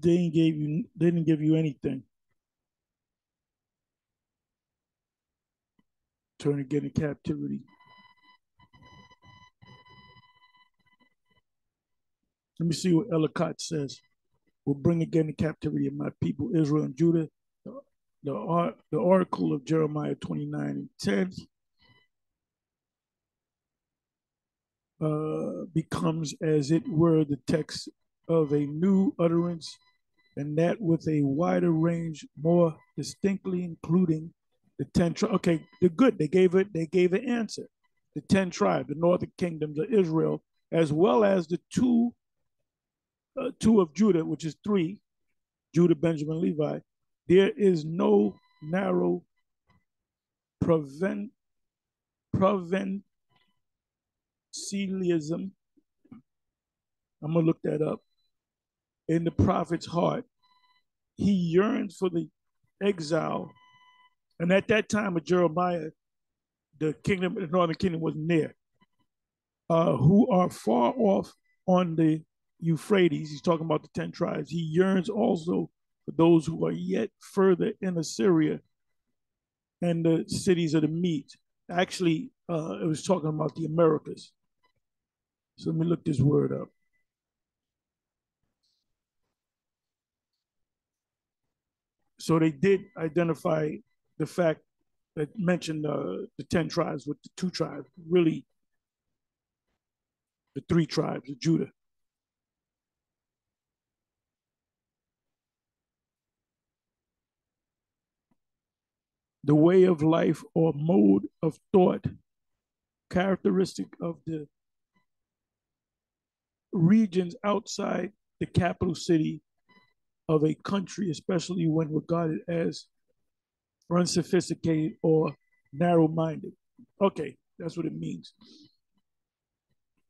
didn't give you anything. Turn again in captivity. Let me see what Ellicott says. Will bring again the captivity of my people Israel and Judah. The article of Jeremiah 29 and 10 becomes as it were the text of a new utterance, and that with a wider range, more distinctly including the 10 tribes. Okay, they're good. They gave an answer. The 10 tribes, the northern kingdoms of Israel, as well as the two of Judah, which is three, Judah, Benjamin, Levi. There is no narrow proven, provincialism. I'm going to look that up. In the prophet's heart, he yearns for the exile. And at that time of Jeremiah, the northern kingdom was near, who are far off on the Euphrates. He's talking about the 10 tribes. He yearns also for those who are yet further in Assyria and the cities of the Medes. Actually, it was talking about the Americas. So let me look this word up. So they did identify the fact that mentioned the 10 tribes with the two tribes, really the three tribes of Judah. The way of life or mode of thought characteristic of the regions outside the capital city of a country, especially when regarded as unsophisticated or narrow minded. Okay, that's what it means.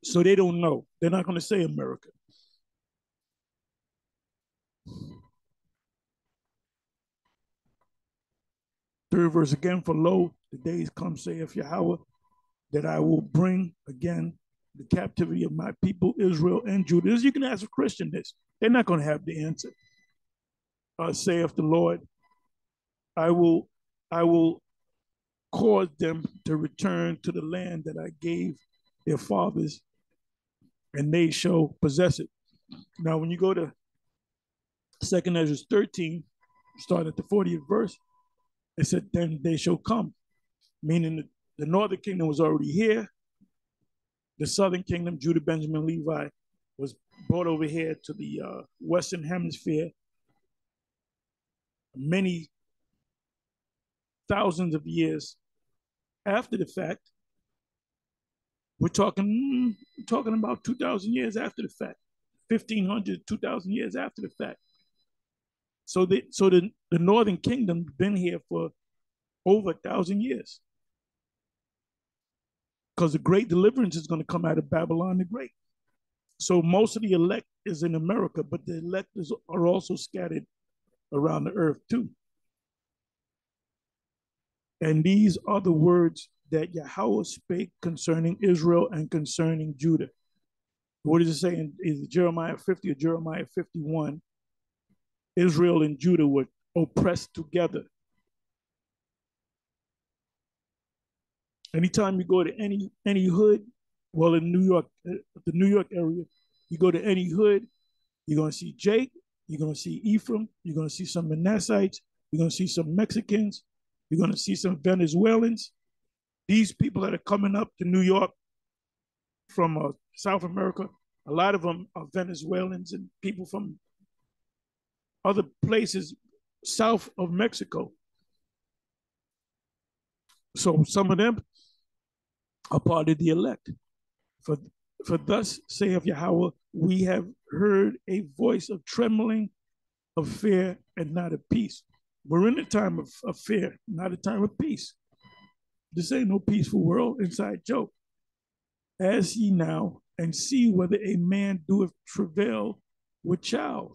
So they don't know. They're not going to say America. Third verse again, for lo, the days come, saith Yahweh, that I will bring again the captivity of my people, Israel and Judah. You can ask a Christian this. They're not going to have the answer. Saith the Lord, I will, I will cause them to return to the land that I gave their fathers, and they shall possess it. Now, when you go to 2nd Ezra 13, start at the 40th verse, It said, then they shall come, meaning the northern kingdom was already here. The southern kingdom, Judah, Benjamin, Levi, was brought over here to the Western Hemisphere many thousands of years after the fact. We're talking about 2,000 years after the fact, 1,500, 2,000 years after the fact. So the Northern Kingdom been here for over 1,000 years because the great deliverance is going to come out of Babylon the Great. So most of the elect is in America, but the elect are also scattered around the earth too. And these are the words that Yahweh spake concerning Israel and concerning Judah. What does it say in either Jeremiah 50 or Jeremiah 51? Israel and Judah were oppressed together. Anytime you go to any hood, well, in New York, the New York area, you go to any hood, you're going to see Jake, you're going to see Ephraim, you're going to see some Manassites, you're going to see some Mexicans, you're going to see some Venezuelans. These people that are coming up to New York from South America, a lot of them are Venezuelans and people from other places south of Mexico. So some of them are part of the elect. For, for thus saith Yahweh, we have heard a voice of trembling, of fear, and not of peace. We're in a time of fear, not a time of peace. This ain't no peaceful world, inside joke. Ask ye now, and see whether a man doeth travail with child.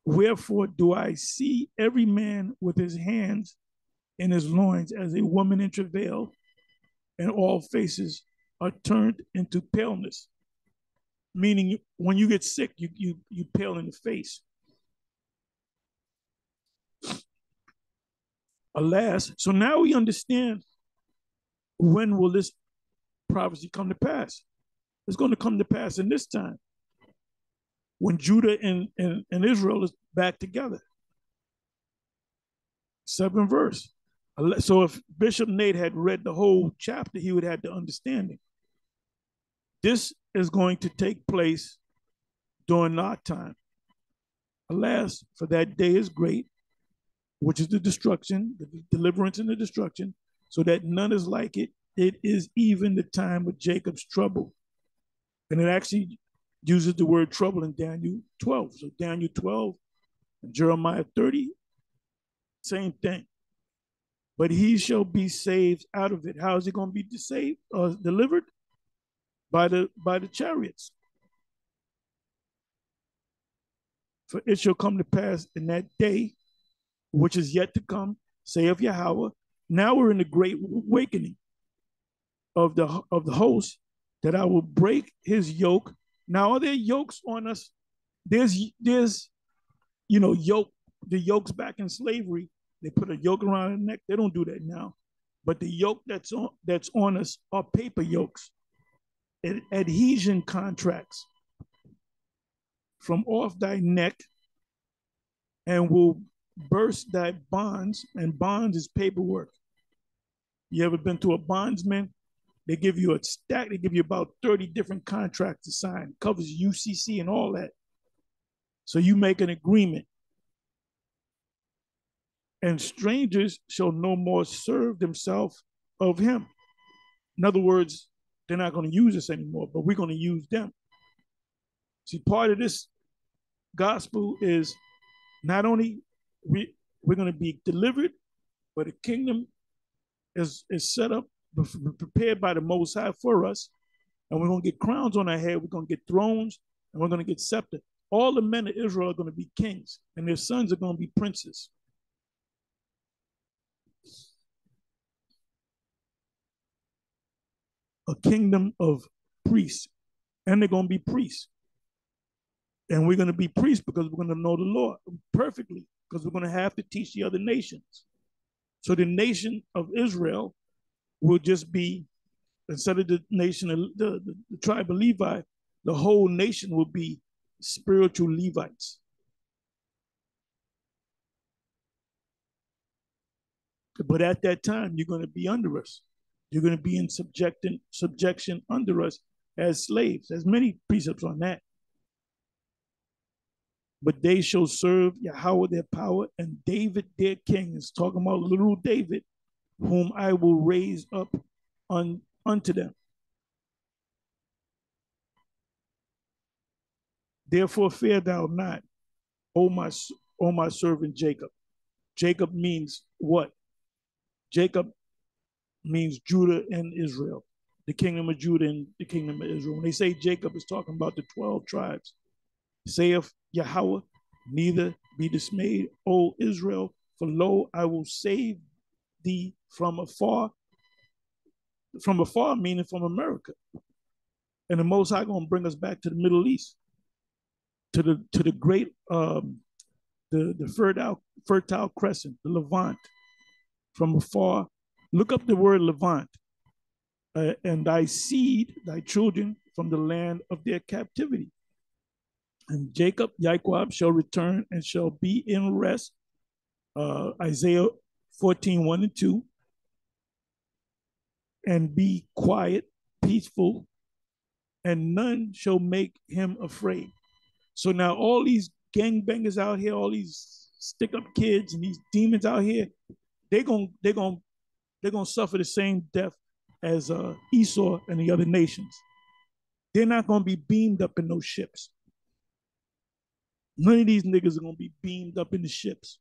Wherefore do I see every man with his hands in his loins as a woman in travail, and all faces are turned into paleness. Meaning when you get sick, you pale in the face. Alas, so now we understand when will this prophecy come to pass. It's going to come to pass in this time when Judah and Israel is back together. 7th verse. So if Bishop Nate had read the whole chapter, he would have the understanding. This is going to take place during our time. Alas, for that day is great, which is the destruction, the deliverance and the destruction, so that none is like it. It is even the time of Jacob's trouble. And it actually uses the word trouble in Daniel 12. So Daniel 12 and Jeremiah 30, same thing. But he shall be saved out of it. How is he going to be saved or delivered? By the chariots. For it shall come to pass in that day, which is yet to come, saith Yahweh. Now we're in the great awakening of the host, that I will break his yoke. Now are there yokes on us? There's yoke, the yokes back in slavery. They put a yoke around the neck. They don't do that now. But the yoke that's on us are paper yokes, adhesion contracts from off thy neck, and will burst thy bonds, and bonds is paperwork. You ever been to a bondsman? They give you a stack, they give you about 30 different contracts to sign, covers UCC and all that. So you make an agreement. And strangers shall no more serve themselves of him. In other words, they're not going to use us anymore, but we're going to use them. See, part of this gospel is not only we're going to be delivered, but the kingdom is set up, prepared by the Most High for us. And we're going to get crowns on our head. We're going to get thrones, and we're going to get scepter. All the men of Israel are going to be kings, and their sons are going to be princes. A kingdom of priests, and they're going to be priests. And we're going to be priests because we're going to know the Lord perfectly, because we're going to have to teach the other nations. So the nation of Israel will just be, instead of the nation of the tribe of Levi, the whole nation will be spiritual Levites. But at that time, you're going to be under us. You're going to be in subjection under us as slaves. There's many precepts on that. But they shall serve Yahweh their power and David their king. It's talking about little David, whom I will raise up unto them. Therefore fear thou not, O my servant Jacob. Jacob means what? Jacob means Judah and Israel, the kingdom of Judah and the kingdom of Israel. When they say Jacob, it's talking about the 12 tribes. Saith Yahweh, neither be dismayed, O Israel, for lo, I will save thee from afar meaning from America. And the Most High going to bring us back to the Middle East, to the great the fertile crescent, the Levant, from afar. Look up the word Levant. And thy seed, thy children, from the land of their captivity. And Jacob, Yaquab, shall return and shall be in rest. Isaiah 14, 1 and 2. And be quiet, peaceful, and none shall make him afraid. So now all these gangbangers out here, all these stick-up kids and these demons out here, they're gonna suffer the same death as Esau and the other nations. They're not gonna be beamed up in those ships. None of these niggas are gonna be beamed up in the ships.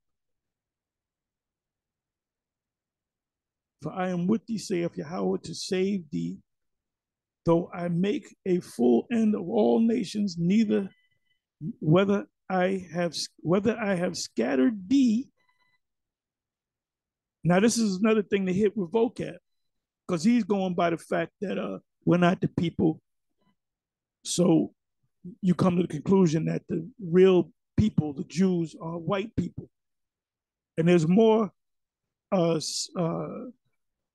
For I am with thee, saith Yahweh, to save thee, though I make a full end of all nations, neither whether I have scattered thee. Now, this is another thing to hit with vocab, because he's going by the fact that we're not the people. So you come to the conclusion that the real people, the Jews, are white people. And there's more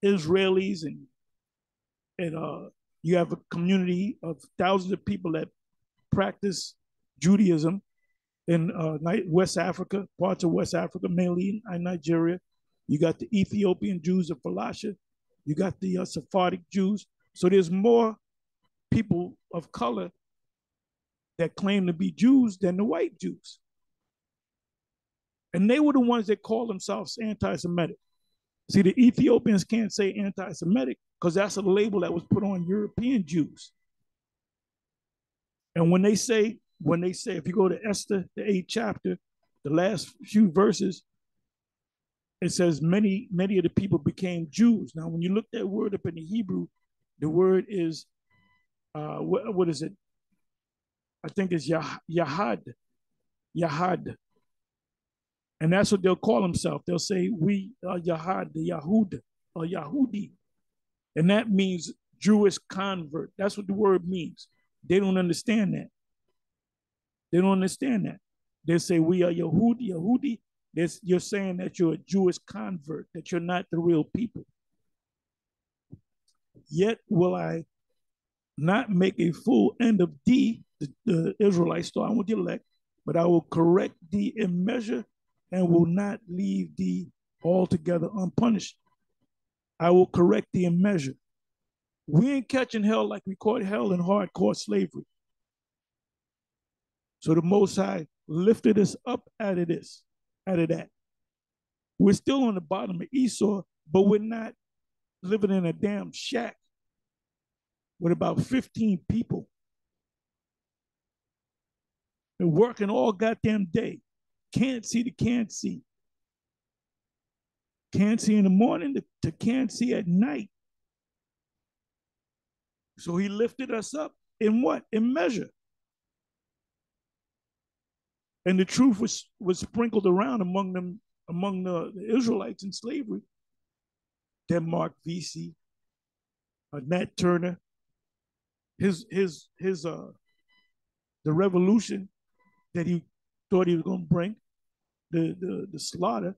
Israelis and you have a community of thousands of people that practice Judaism in West Africa, parts of West Africa, mainly in Nigeria. You got the Ethiopian Jews of Falasha. You got the Sephardic Jews. So there's more people of color that claim to be Jews than the white Jews. And they were the ones that called themselves anti-Semitic. See, the Ethiopians can't say anti-Semitic because that's a label that was put on European Jews. And when they say, if you go to Esther, the 8th chapter, the last few verses, it says many of the people became Jews. Now, when you look that word up in the Hebrew, the word is, what is it? I think it's Yahad. And that's what they'll call themselves. They'll say, we are Yahad, the Yahud, or Yahudi. And that means Jewish convert. That's what the word means. They don't understand that. They don't understand that. They say, we are Yahudi. You're saying that you're a Jewish convert, that you're not the real people. Yet will I not make a full end of thee, the Israelites, starting with the elect, but I will correct thee in measure and will not leave thee altogether unpunished. I will correct thee in measure. We ain't catching hell like we caught hell in hardcore slavery. So the Most High lifted us up out of that. We're still on the bottom of Esau, but we're not living in a damn shack with about 15 people. They're working all goddamn day. Can't see to can't see. Can't see in the morning to can't see at night. So he lifted us up in what? In measure. And the truth was sprinkled around among the Israelites in slavery. Denmark Vesey, Nat Turner, the revolution that he thought he was going to bring, the slaughter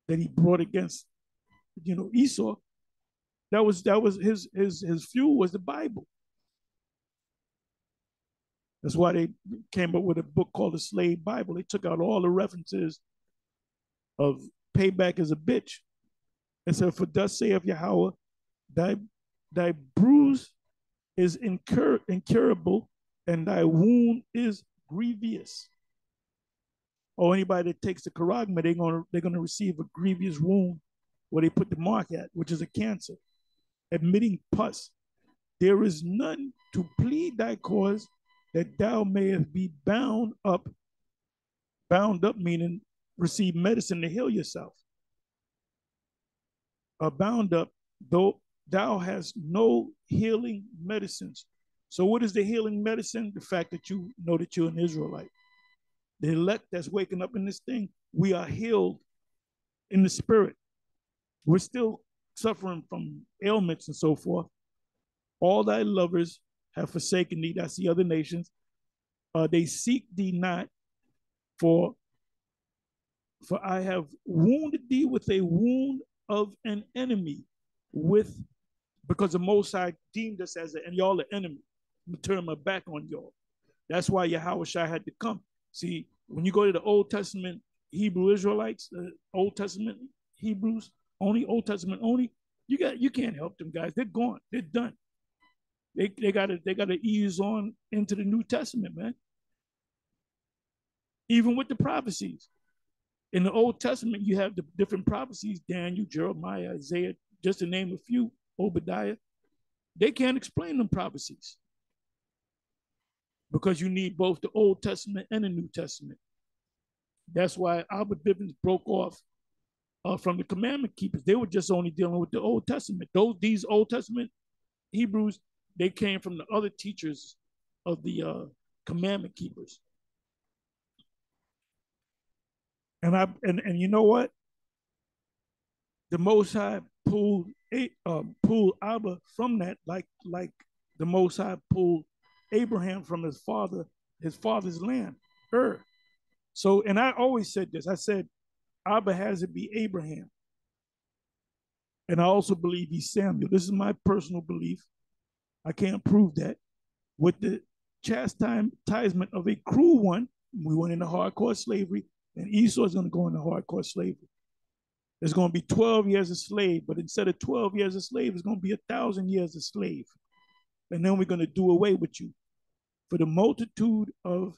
that he brought against, Esau. That was his fuel was the Bible. That's why they came up with a book called the Slave Bible. They took out all the references of payback is a bitch. And so, for thus saith Yahweh, thy thy bruise is incurable, and thy wound is grievous. Or anybody that takes the charagma, they're gonna receive a grievous wound where they put the mark at, which is a cancer, admitting pus. There is none to plead thy cause, that thou mayest be bound up meaning receive medicine to heal yourself. Bound up, though thou hast no healing medicines. So, what is the healing medicine? The fact that you know that you're an Israelite. The elect that's waking up in this thing, we are healed in the spirit. We're still suffering from ailments and so forth. All thy lovers have forsaken thee. That's the other nations. They seek thee not, for for I have wounded thee with a wound of an enemy, with because the Most High deemed us as and y'all the enemy. I'm gonna turn my back on y'all. That's why Yahweh Shai had to come. See, when you go to the Old Testament Hebrew Israelites, the Old Testament Hebrews only, Old Testament only, you can't help them guys. They're gone. They're done. They gotta ease on into the New Testament, man. Even with the prophecies. In the Old Testament, you have the different prophecies, Daniel, Jeremiah, Isaiah, just to name a few, Obadiah. They can't explain them prophecies because you need both the Old Testament and the New Testament. That's why Abba Bivens broke off from the commandment keepers. They were just only dealing with the Old Testament. These Old Testament Hebrews, they came from the other teachers of the commandment keepers. And you know what? The Most High pulled Abba from that, like the Most High pulled Abraham from his father's land, Ur. So, and I always said this. I said Abba has to be Abraham, and I also believe he's Samuel. This is my personal belief. I can't prove that. With the chastisement of a cruel one, we went into hardcore slavery, and Esau is going to go into hardcore slavery. There's going to be 12 years a slave, but instead of 12 years a slave, it's going to be 1,000 years a slave. And then we're going to do away with you. For the multitude of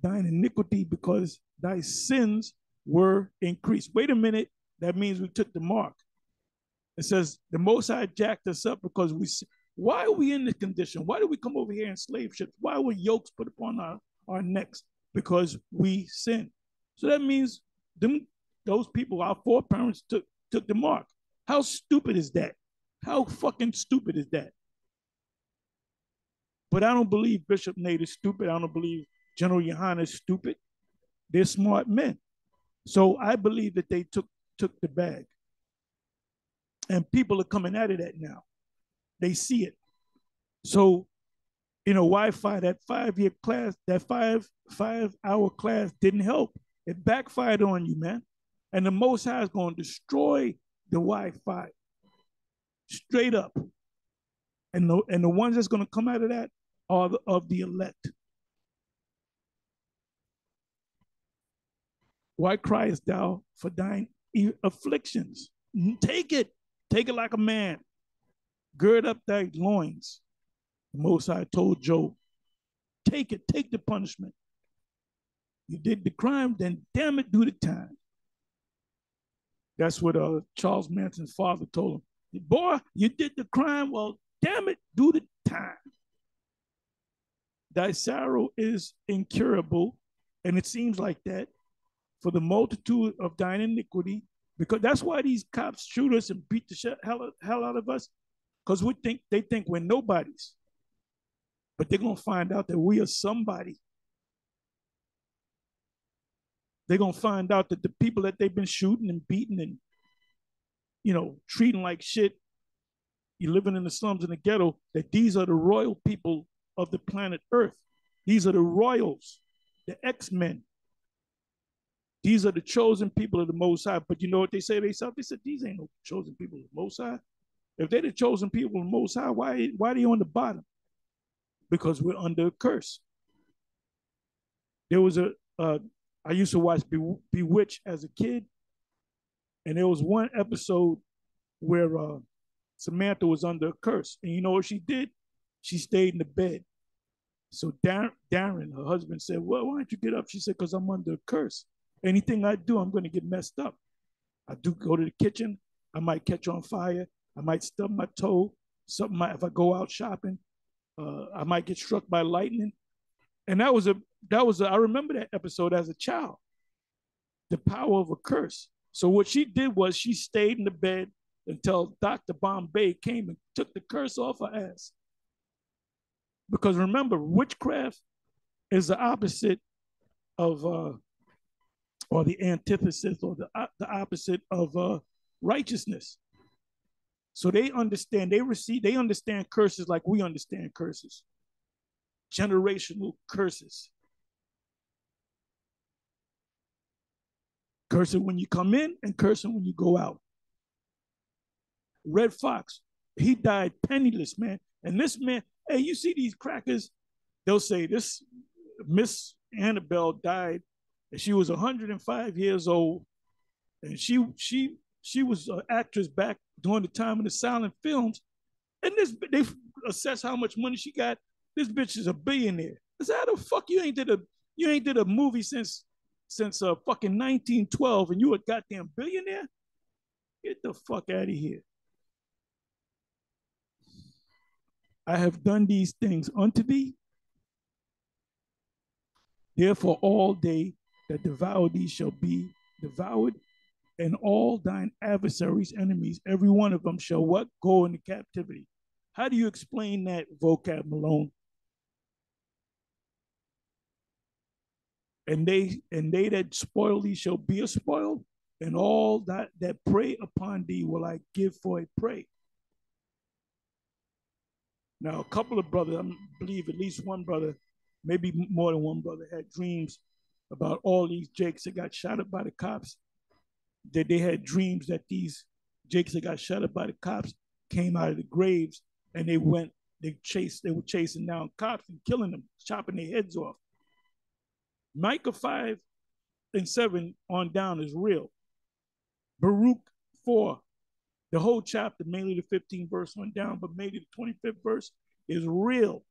thine iniquity, because thy sins were increased. Wait a minute. That means we took the mark. It says the Most High jacked us up because why are we in this condition? Why do we come over here in slave ships? Why were yokes put upon our necks? Because we sinned. So that means those people, our foreparents, took the mark. How stupid is that? How fucking stupid is that? But I don't believe Bishop Nate is stupid. I don't believe General Yohana is stupid. They're smart men. So I believe that they took the bag. And people are coming out of that now. They see it. So, Wi-Fi, that 5-year class, that 5-hour class didn't help. It backfired on you, man. And the Most High is going to destroy the Wi-Fi straight up. And the ones that's going to come out of that are of the elect. Why criest thou for thine afflictions? Take it. Take it like a man. Gird up thy loins. The Most High told Job, take it. Take the punishment. You did the crime, then damn it, do the time. That's what Charles Manson's father told him. Boy, you did the crime, well, damn it, do the time. Thy sorrow is incurable, and it seems like that, for the multitude of thine iniquity, because that's why these cops shoot us and beat the hell out of us, because they think we're nobodies. But they're going to find out that we are somebody. They're going to find out that the people that they've been shooting and beating and, treating like shit, you living in the slums in the ghetto, that these are the royal people of the planet Earth. These are the royals, the X-Men. These are the chosen people of the Most High. But you know what they say themselves? They said, these ain't no chosen people of the Most High. If they're the chosen people of the Most High, why are they on the bottom? Because we're under a curse. There was I used to watch Bewitched as a kid. And there was one episode where Samantha was under a curse. And you know what she did? She stayed in the bed. So Darren, her husband, said, well, why don't you get up? She said, because I'm under a curse. Anything I do, I'm going to get messed up. I do go to the kitchen. I might catch on fire. I might stub my toe. Something might, if I go out shopping, I might get struck by lightning. And I remember that episode as a child, the power of a curse. So what she did was she stayed in the bed until Dr. Bombay came and took the curse off her ass. Because remember, witchcraft is the opposite of, or the antithesis, or the opposite of righteousness. So they understand, they understand curses like we understand curses. Generational curses. Cursing when you come in and cursing when you go out. Red Fox, he died penniless, man. And this man, hey, you see these crackers, they'll say this Miss Annabelle died and she was 105 years old. And she was an actress back during the time of the silent films. And they assess how much money she got. This bitch is a billionaire. I said, how the fuck you ain't did a movie since fucking 1912 and you a goddamn billionaire? Get the fuck out of here. I have done these things unto thee. Therefore, all they that devour thee shall be devoured, and all thine adversaries, enemies, every one of them shall what? Go into captivity. How do you explain that, vocab Malone? And they that spoil thee shall be a spoil, and all that prey upon thee will I give for a prey. Now, a couple of brothers, I believe at least one brother, maybe more than one brother, had dreams about all these Jakes that got shot up by the cops. That they had dreams that these Jakes that got shot up by the cops came out of the graves and they were chasing down cops and killing them, chopping their heads off. Micah 5 and 7 on down is real. Baruch 4, the whole chapter, mainly the 15th verse on down, but maybe the 25th verse is real.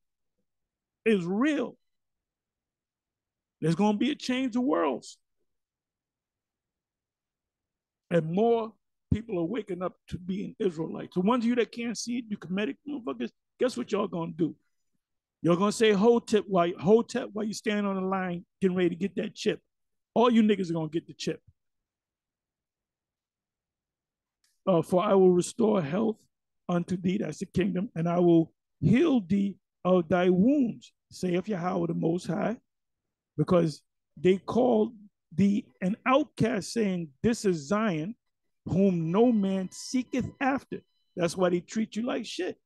Is real. There's going to be a change of worlds. And more people are waking up to being Israelites. The ones of you that can't see it, you Kemetic motherfuckers, guess what y'all going to do? You're going to say Hotep while you stand on the line getting ready to get that chip. All you niggas are going to get the chip. For I will restore health unto thee, that's the kingdom, and I will heal thee of thy wounds, saith Yahweh the Most High, because they called thee an outcast, saying, this is Zion, whom no man seeketh after. That's why they treat you like shit.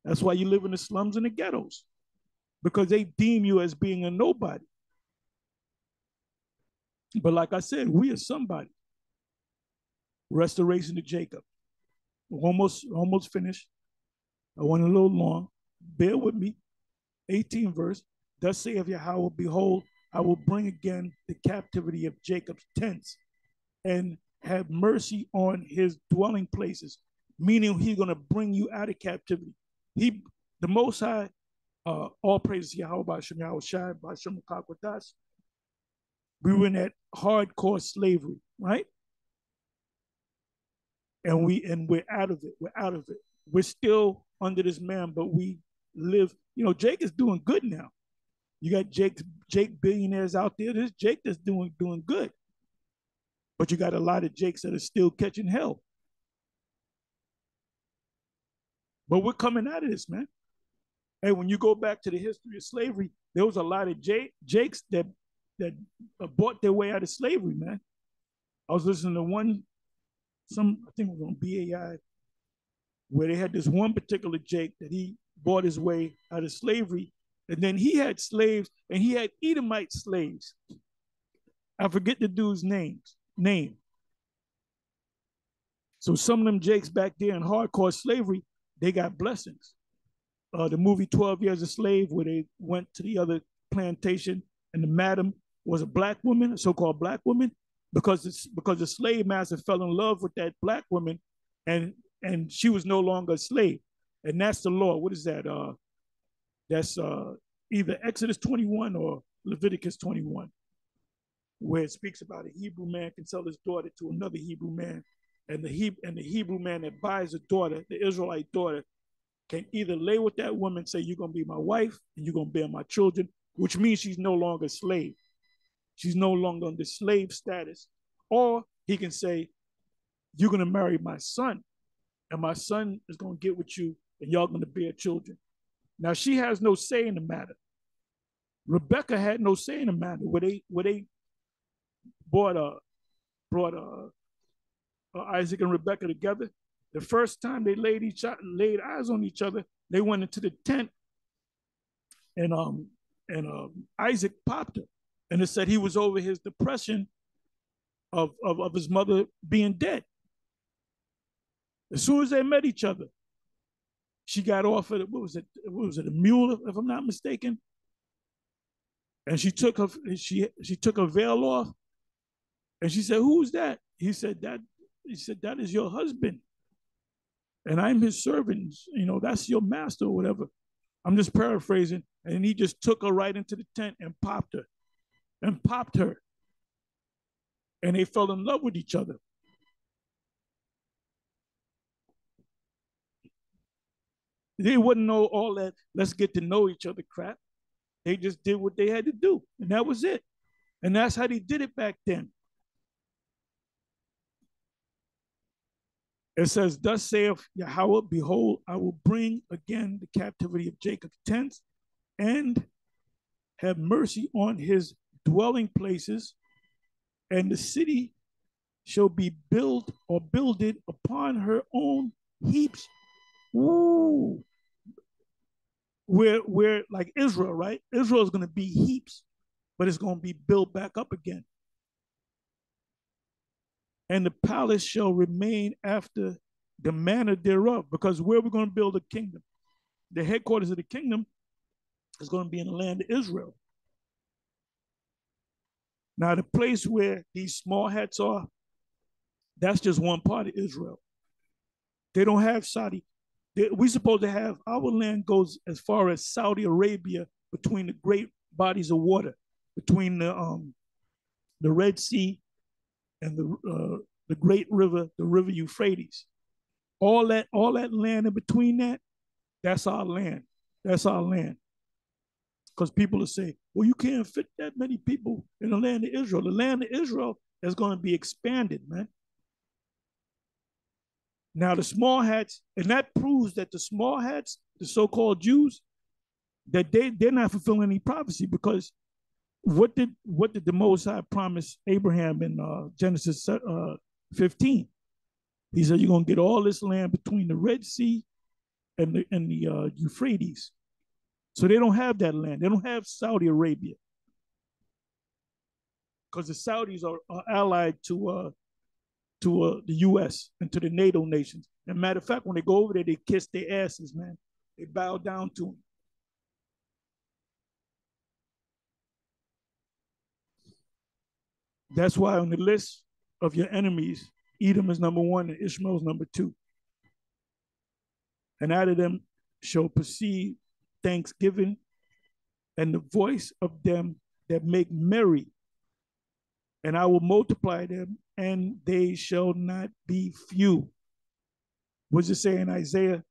That's why you live in the slums and the ghettos, because they deem you as being a nobody. But like I said, we are somebody. Restoration to Jacob. Almost finished. I went a little long. Bear with me. 18th verse. Thus saith Yahweh, behold, I will bring again the captivity of Jacob's tents and have mercy on his dwelling places, meaning he's going to bring you out of captivity. The Most High, all praises to Yahweh, B'Shem Yahweh Shai, B'Shem Kakwadas. We were in that hardcore slavery, right? And we're out of it. We're out of it. We're still under this man, but we live. You know, Jake is doing good now. You got Jake billionaires out there. There's Jake that's doing good. But you got a lot of Jakes that are still catching hell. But we're coming out of this, man. And when you go back to the history of slavery, there was a lot of Jakes that bought their way out of slavery, man. I was listening to I think it was on BAI, where they had this one particular Jake that he bought his way out of slavery. And then he had slaves, and he had Edomite slaves. I forget the dude's name. So some of them Jakes back there in hardcore slavery, they got blessings. The movie 12 Years a Slave, where they went to the other plantation, and the madam was a black woman, a so-called black woman, because the slave master fell in love with that black woman, and she was no longer a slave, and that's the law. What is that? That's either Exodus 21 or Leviticus 21, where it speaks about a Hebrew man can sell his daughter to another Hebrew man, and the Hebrew man that buys a daughter, the Israelite daughter, can either lay with that woman, say you're gonna be my wife and you're gonna bear my children, which means she's no longer a slave. She's no longer under slave status. Or he can say, you're going to marry my son, and my son is going to get with you, and y'all going to bear children. Now, she has no say in the matter. Rebecca had no say in the matter. Where they brought Isaac and Rebecca together, the first time they laid eyes on each other, they went into the tent, and Isaac popped her. And it said he was over his depression of his mother being dead. As soon as they met each other, she got off of what was it, a mule, if I'm not mistaken? And she took her veil off, and she said, "Who's that?" He said, "That is your husband, and I'm his servant. That's your master or whatever." I'm just paraphrasing. And he just took her right into the tent and popped her. And they fell in love with each other. They wouldn't know all that, let's get to know each other crap. They just did what they had to do, and that was it. And that's how they did it back then. It says, thus saith Yahweh, behold, I will bring again the captivity of Jacob's tents and have mercy on his dwelling places, and the city shall be built or builded upon her own heaps. Ooh. We're like Israel, right? Israel is going to be heaps, but it's going to be built back up again. And the palace shall remain after the manner thereof, because where we're going to build a kingdom, the headquarters of the kingdom is going to be in the land of Israel. Now, the place where these small hats are, that's just one part of Israel. They don't have Saudi. We're supposed to have, our land goes as far as Saudi Arabia, between the great bodies of water, between the Red Sea and the great river, the river Euphrates. All that land in between that, that's our land. That's our land. Because people will say, well, you can't fit that many people in the land of Israel. The land of Israel is going to be expanded, man. Now, the small hats, and that proves that the small hats, the so-called Jews, that they're not fulfilling any prophecy, because what did the Most High promise Abraham in Genesis 15? He said, you're going to get all this land between the Red Sea and the Euphrates. So they don't have that land. They don't have Saudi Arabia, because the Saudis are allied to the U.S. and to the NATO nations. And matter of fact, when they go over there, they kiss their asses, man. They bow down to them. That's why on the list of your enemies, Edom is number 1 and Ishmael is number 2. And out of them shall proceed thanksgiving and the voice of them that make merry. And I will multiply them, and they shall not be few. What does it say in Isaiah?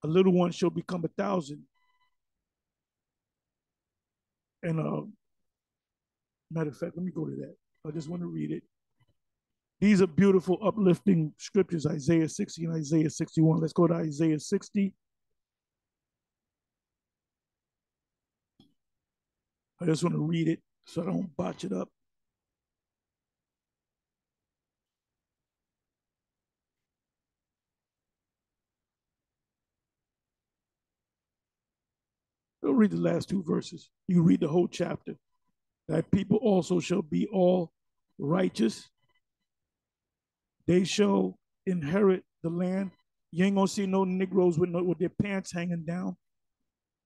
A little one shall become 1,000. And matter of fact, let me go to that. I just want to read it. These are beautiful, uplifting scriptures, Isaiah 60 and Isaiah 61. Let's go to Isaiah 60. I just want to read it so I don't botch it up. I'll read the last 2 verses. You read the whole chapter. That people also shall be all righteous. They shall inherit the land. You ain't gonna see no Negroes with their pants hanging down.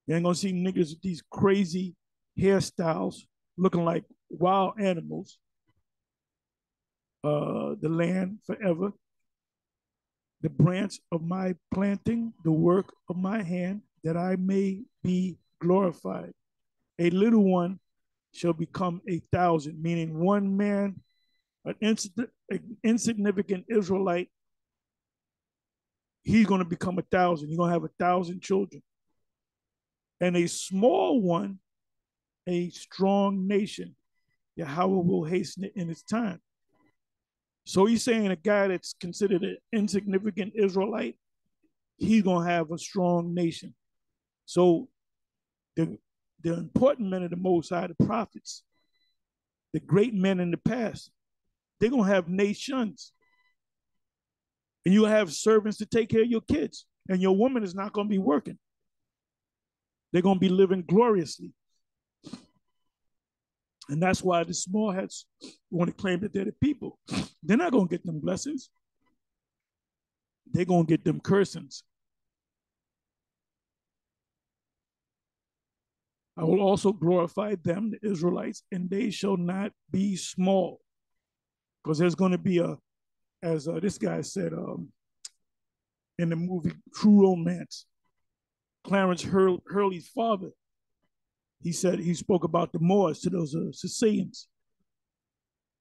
You ain't gonna see niggas with these crazy hairstyles looking like wild animals. the land forever. The branch of my planting, the work of my hand, that I may be glorified. A little one shall become 1,000, meaning one man, an insignificant Israelite, he's going to become 1,000. He's going to have 1,000 children. And a small one, a strong nation. Yahweh will hasten it in its time. So he's saying a guy that's considered an insignificant Israelite, he's going to have a strong nation. So the, the important men of the Most High, the prophets, the great men in the past, they're going to have nations. And you'll have servants to take care of your kids. And your woman is not going to be working. They're going to be living gloriously. And that's why the small hats want to claim that they're the people. They're not going to get them blessings. They're going to get them cursings. I will also glorify them, the Israelites, and they shall not be small. Because there's going to be as this guy said in the movie True Romance, Clarence Hurley's father, he said, he spoke about the Moors to those Sicilians.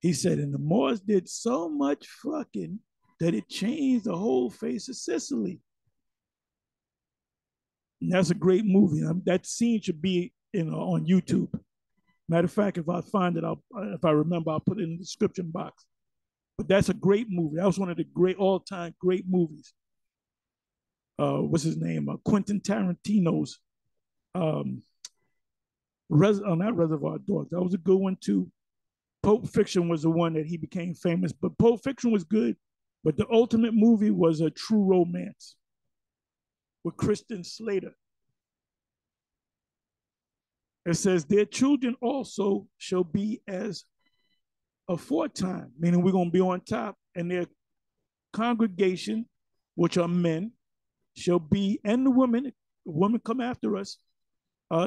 He said, and the Moors did so much fucking that it changed the whole face of Sicily. And that's a great movie. That scene should be on YouTube. Matter of fact, if I find it, if I remember, I'll put it in the description box. But that's a great movie. That was one of the great all-time great movies. What's his name? Quentin Tarantino's not Reservoir Dogs. That was a good one too. Pulp Fiction was the one that he became famous, but Pulp Fiction was good. But the ultimate movie was A True Romance with Kristen Slater. It says, their children also shall be as aforetime, meaning we're going to be on top, and their congregation, which are men, shall be, and the women come after us,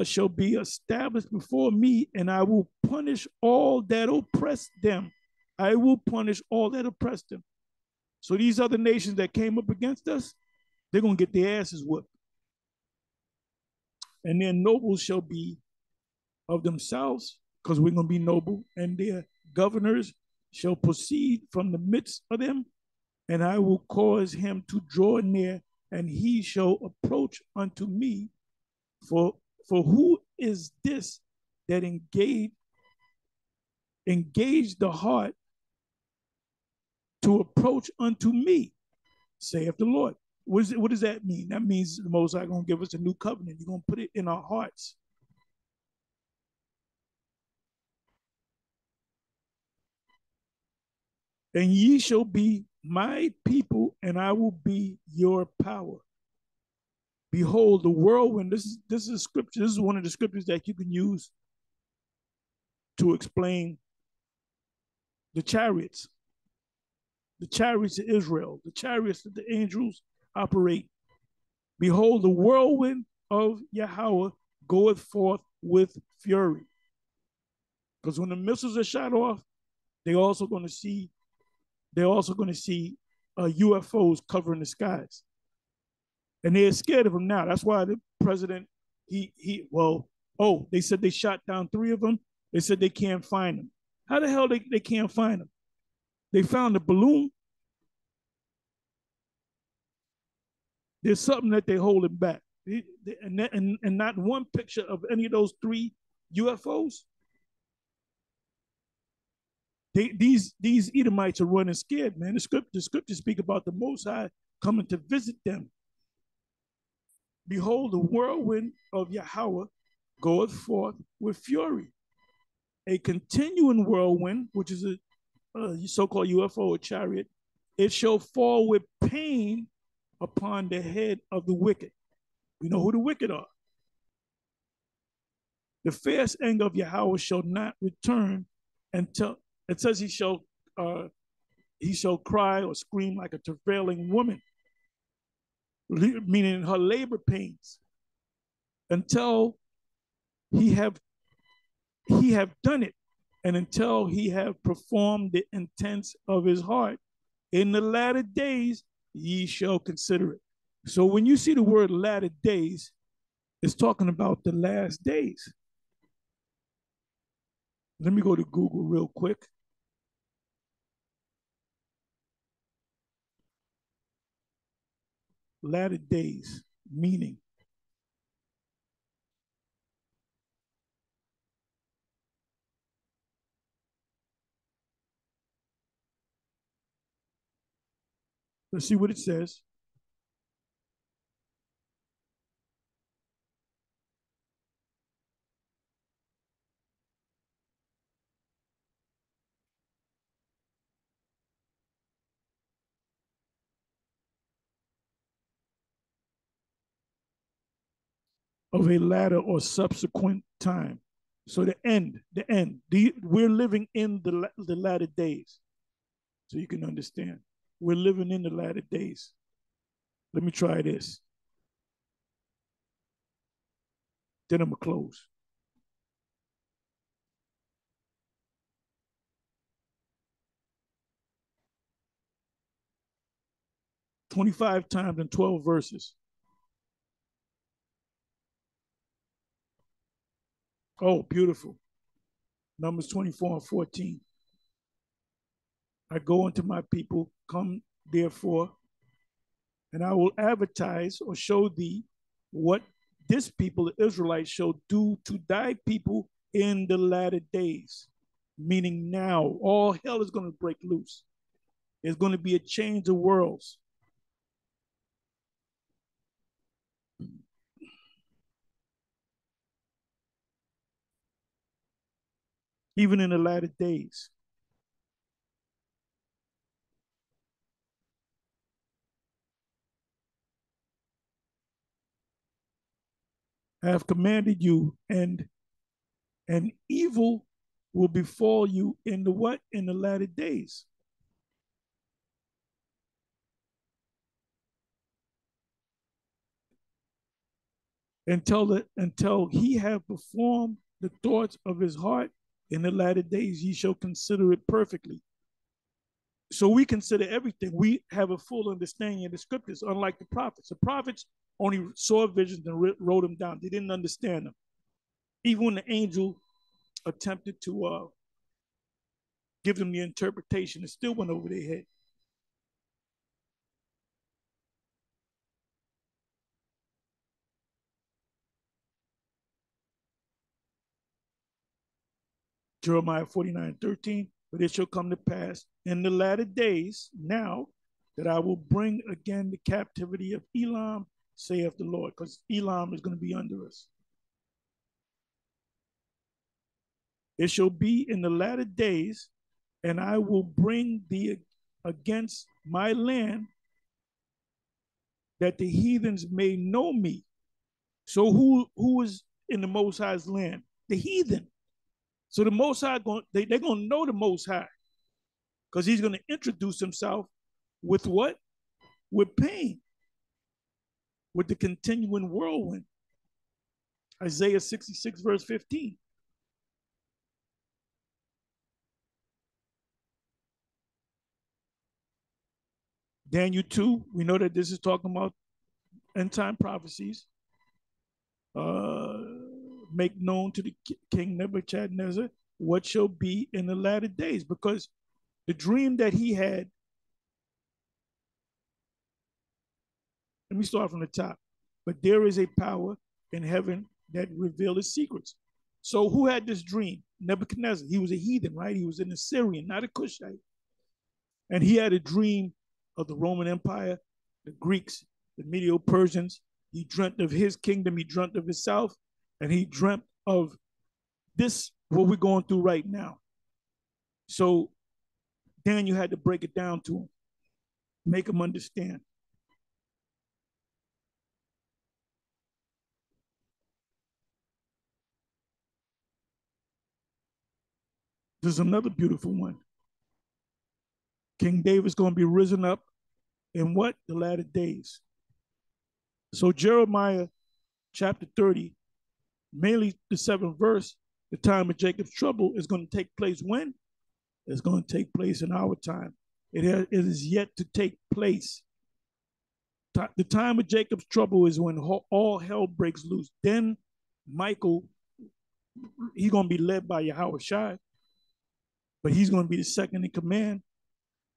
shall be established before me, and I will punish all that oppress them. I will punish all that oppress them. So these other nations that came up against us, they're going to get their asses whooped. And their nobles shall be of themselves, because we're going to be noble, and their governors shall proceed from the midst of them, and I will cause him to draw near, and he shall approach unto me. For who is this that engaged the heart to approach unto me, saith the Lord? What does that mean? That means the Most High going to give us a new covenant. He's going to put it in our hearts. And ye shall be my people, and I will be your power. Behold, the whirlwind. This is a scripture. This is one of the scriptures that you can use to explain the chariots of Israel, the chariots that the angels operate. Behold, the whirlwind of Yahweh goeth forth with fury. Because when the missiles are shot off, they're also going to see UFOs covering the skies. And they're scared of him now. That's why the president, they said they shot down 3 of them. They said they can't find them. How the hell they can't find them? They found the balloon. There's something that they're holding back. And not one picture of any of those 3 UFOs. These Edomites are running scared, man. The scriptures speak about the Most High coming to visit them. Behold, the whirlwind of Yahweh goeth forth with fury. A continuing whirlwind, which is a so-called UFO or chariot, it shall fall with pain upon the head of the wicked. We know who the wicked are. The fierce anger of Yahweh shall not return until it says he shall cry or scream like a travailing woman, meaning her labor pains, until he have done it. And until he have performed the intents of his heart, in the latter days ye shall consider it. So when you see the word latter days, it's talking about the last days. Let me go to Google real quick. Latter days, meaning. Let's see what it says. Of a latter or subsequent time. So the end, the end. We're living in the latter days. So you can understand. We're living in the latter days. Let me try this. Then I'm going to close. 25 times in 12 verses. Oh, beautiful. Numbers 24 and 14. I go unto my people, come therefore, and I will advertise or show thee what this people, the Israelites, shall do to thy people in the latter days. Meaning now, all hell is going to break loose. There's going to be a change of worlds. Even in the latter days. I have commanded you, and evil will befall you in the what? In the latter days. Until he have performed the thoughts of his heart in the latter days, ye shall consider it perfectly. So we consider everything. We have a full understanding of the scriptures, unlike the prophets. The prophets only saw visions and wrote them down. They didn't understand them. Even when the angel attempted to give them the interpretation, it still went over their head. Jeremiah 49:13. But it shall come to pass in the latter days now that I will bring again the captivity of Elam, saith the Lord, because Elam is going to be under us. It shall be in the latter days, and I will bring thee against my land, that the heathens may know me. So who is in the Most High's land? The heathen. So the Most High, they're going to know the Most High, because he's going to introduce himself with what? With pain, with the continuing whirlwind. Isaiah 66, verse 15. Daniel 2, we know that this is talking about end time prophecies. Uh, Make known to the king Nebuchadnezzar what shall be in the latter days, because the dream that he had, let me start from the top. But there is a power in heaven that revealeth secrets. So who had this dream? Nebuchadnezzar. He was a heathen, right? He was an Assyrian, not a Cushite. And he had a dream of the Roman Empire, the Greeks, the Medo Persians. He dreamt of his kingdom. He dreamt of his south. And he dreamt of this, what we're going through right now. So Daniel had to break it down to him, make him understand. There's another beautiful one. King David's going to be risen up in what? The latter days. So Jeremiah chapter 30, mainly the 7th verse, The time of Jacob's trouble is going to take place when? It's going to take place in our time. It is yet to take place. The time of Jacob's trouble is when all hell breaks loose. Then Michael, he's going to be led by Yahweh Shai, but he's going to be the second in command.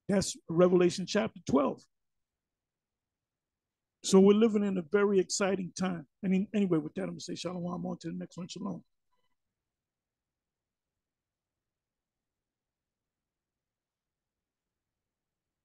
That's Revelation chapter 12. So we're living in a very exciting time. Anyway, with that, I'm going to say shalom. On to the next one. Shalom.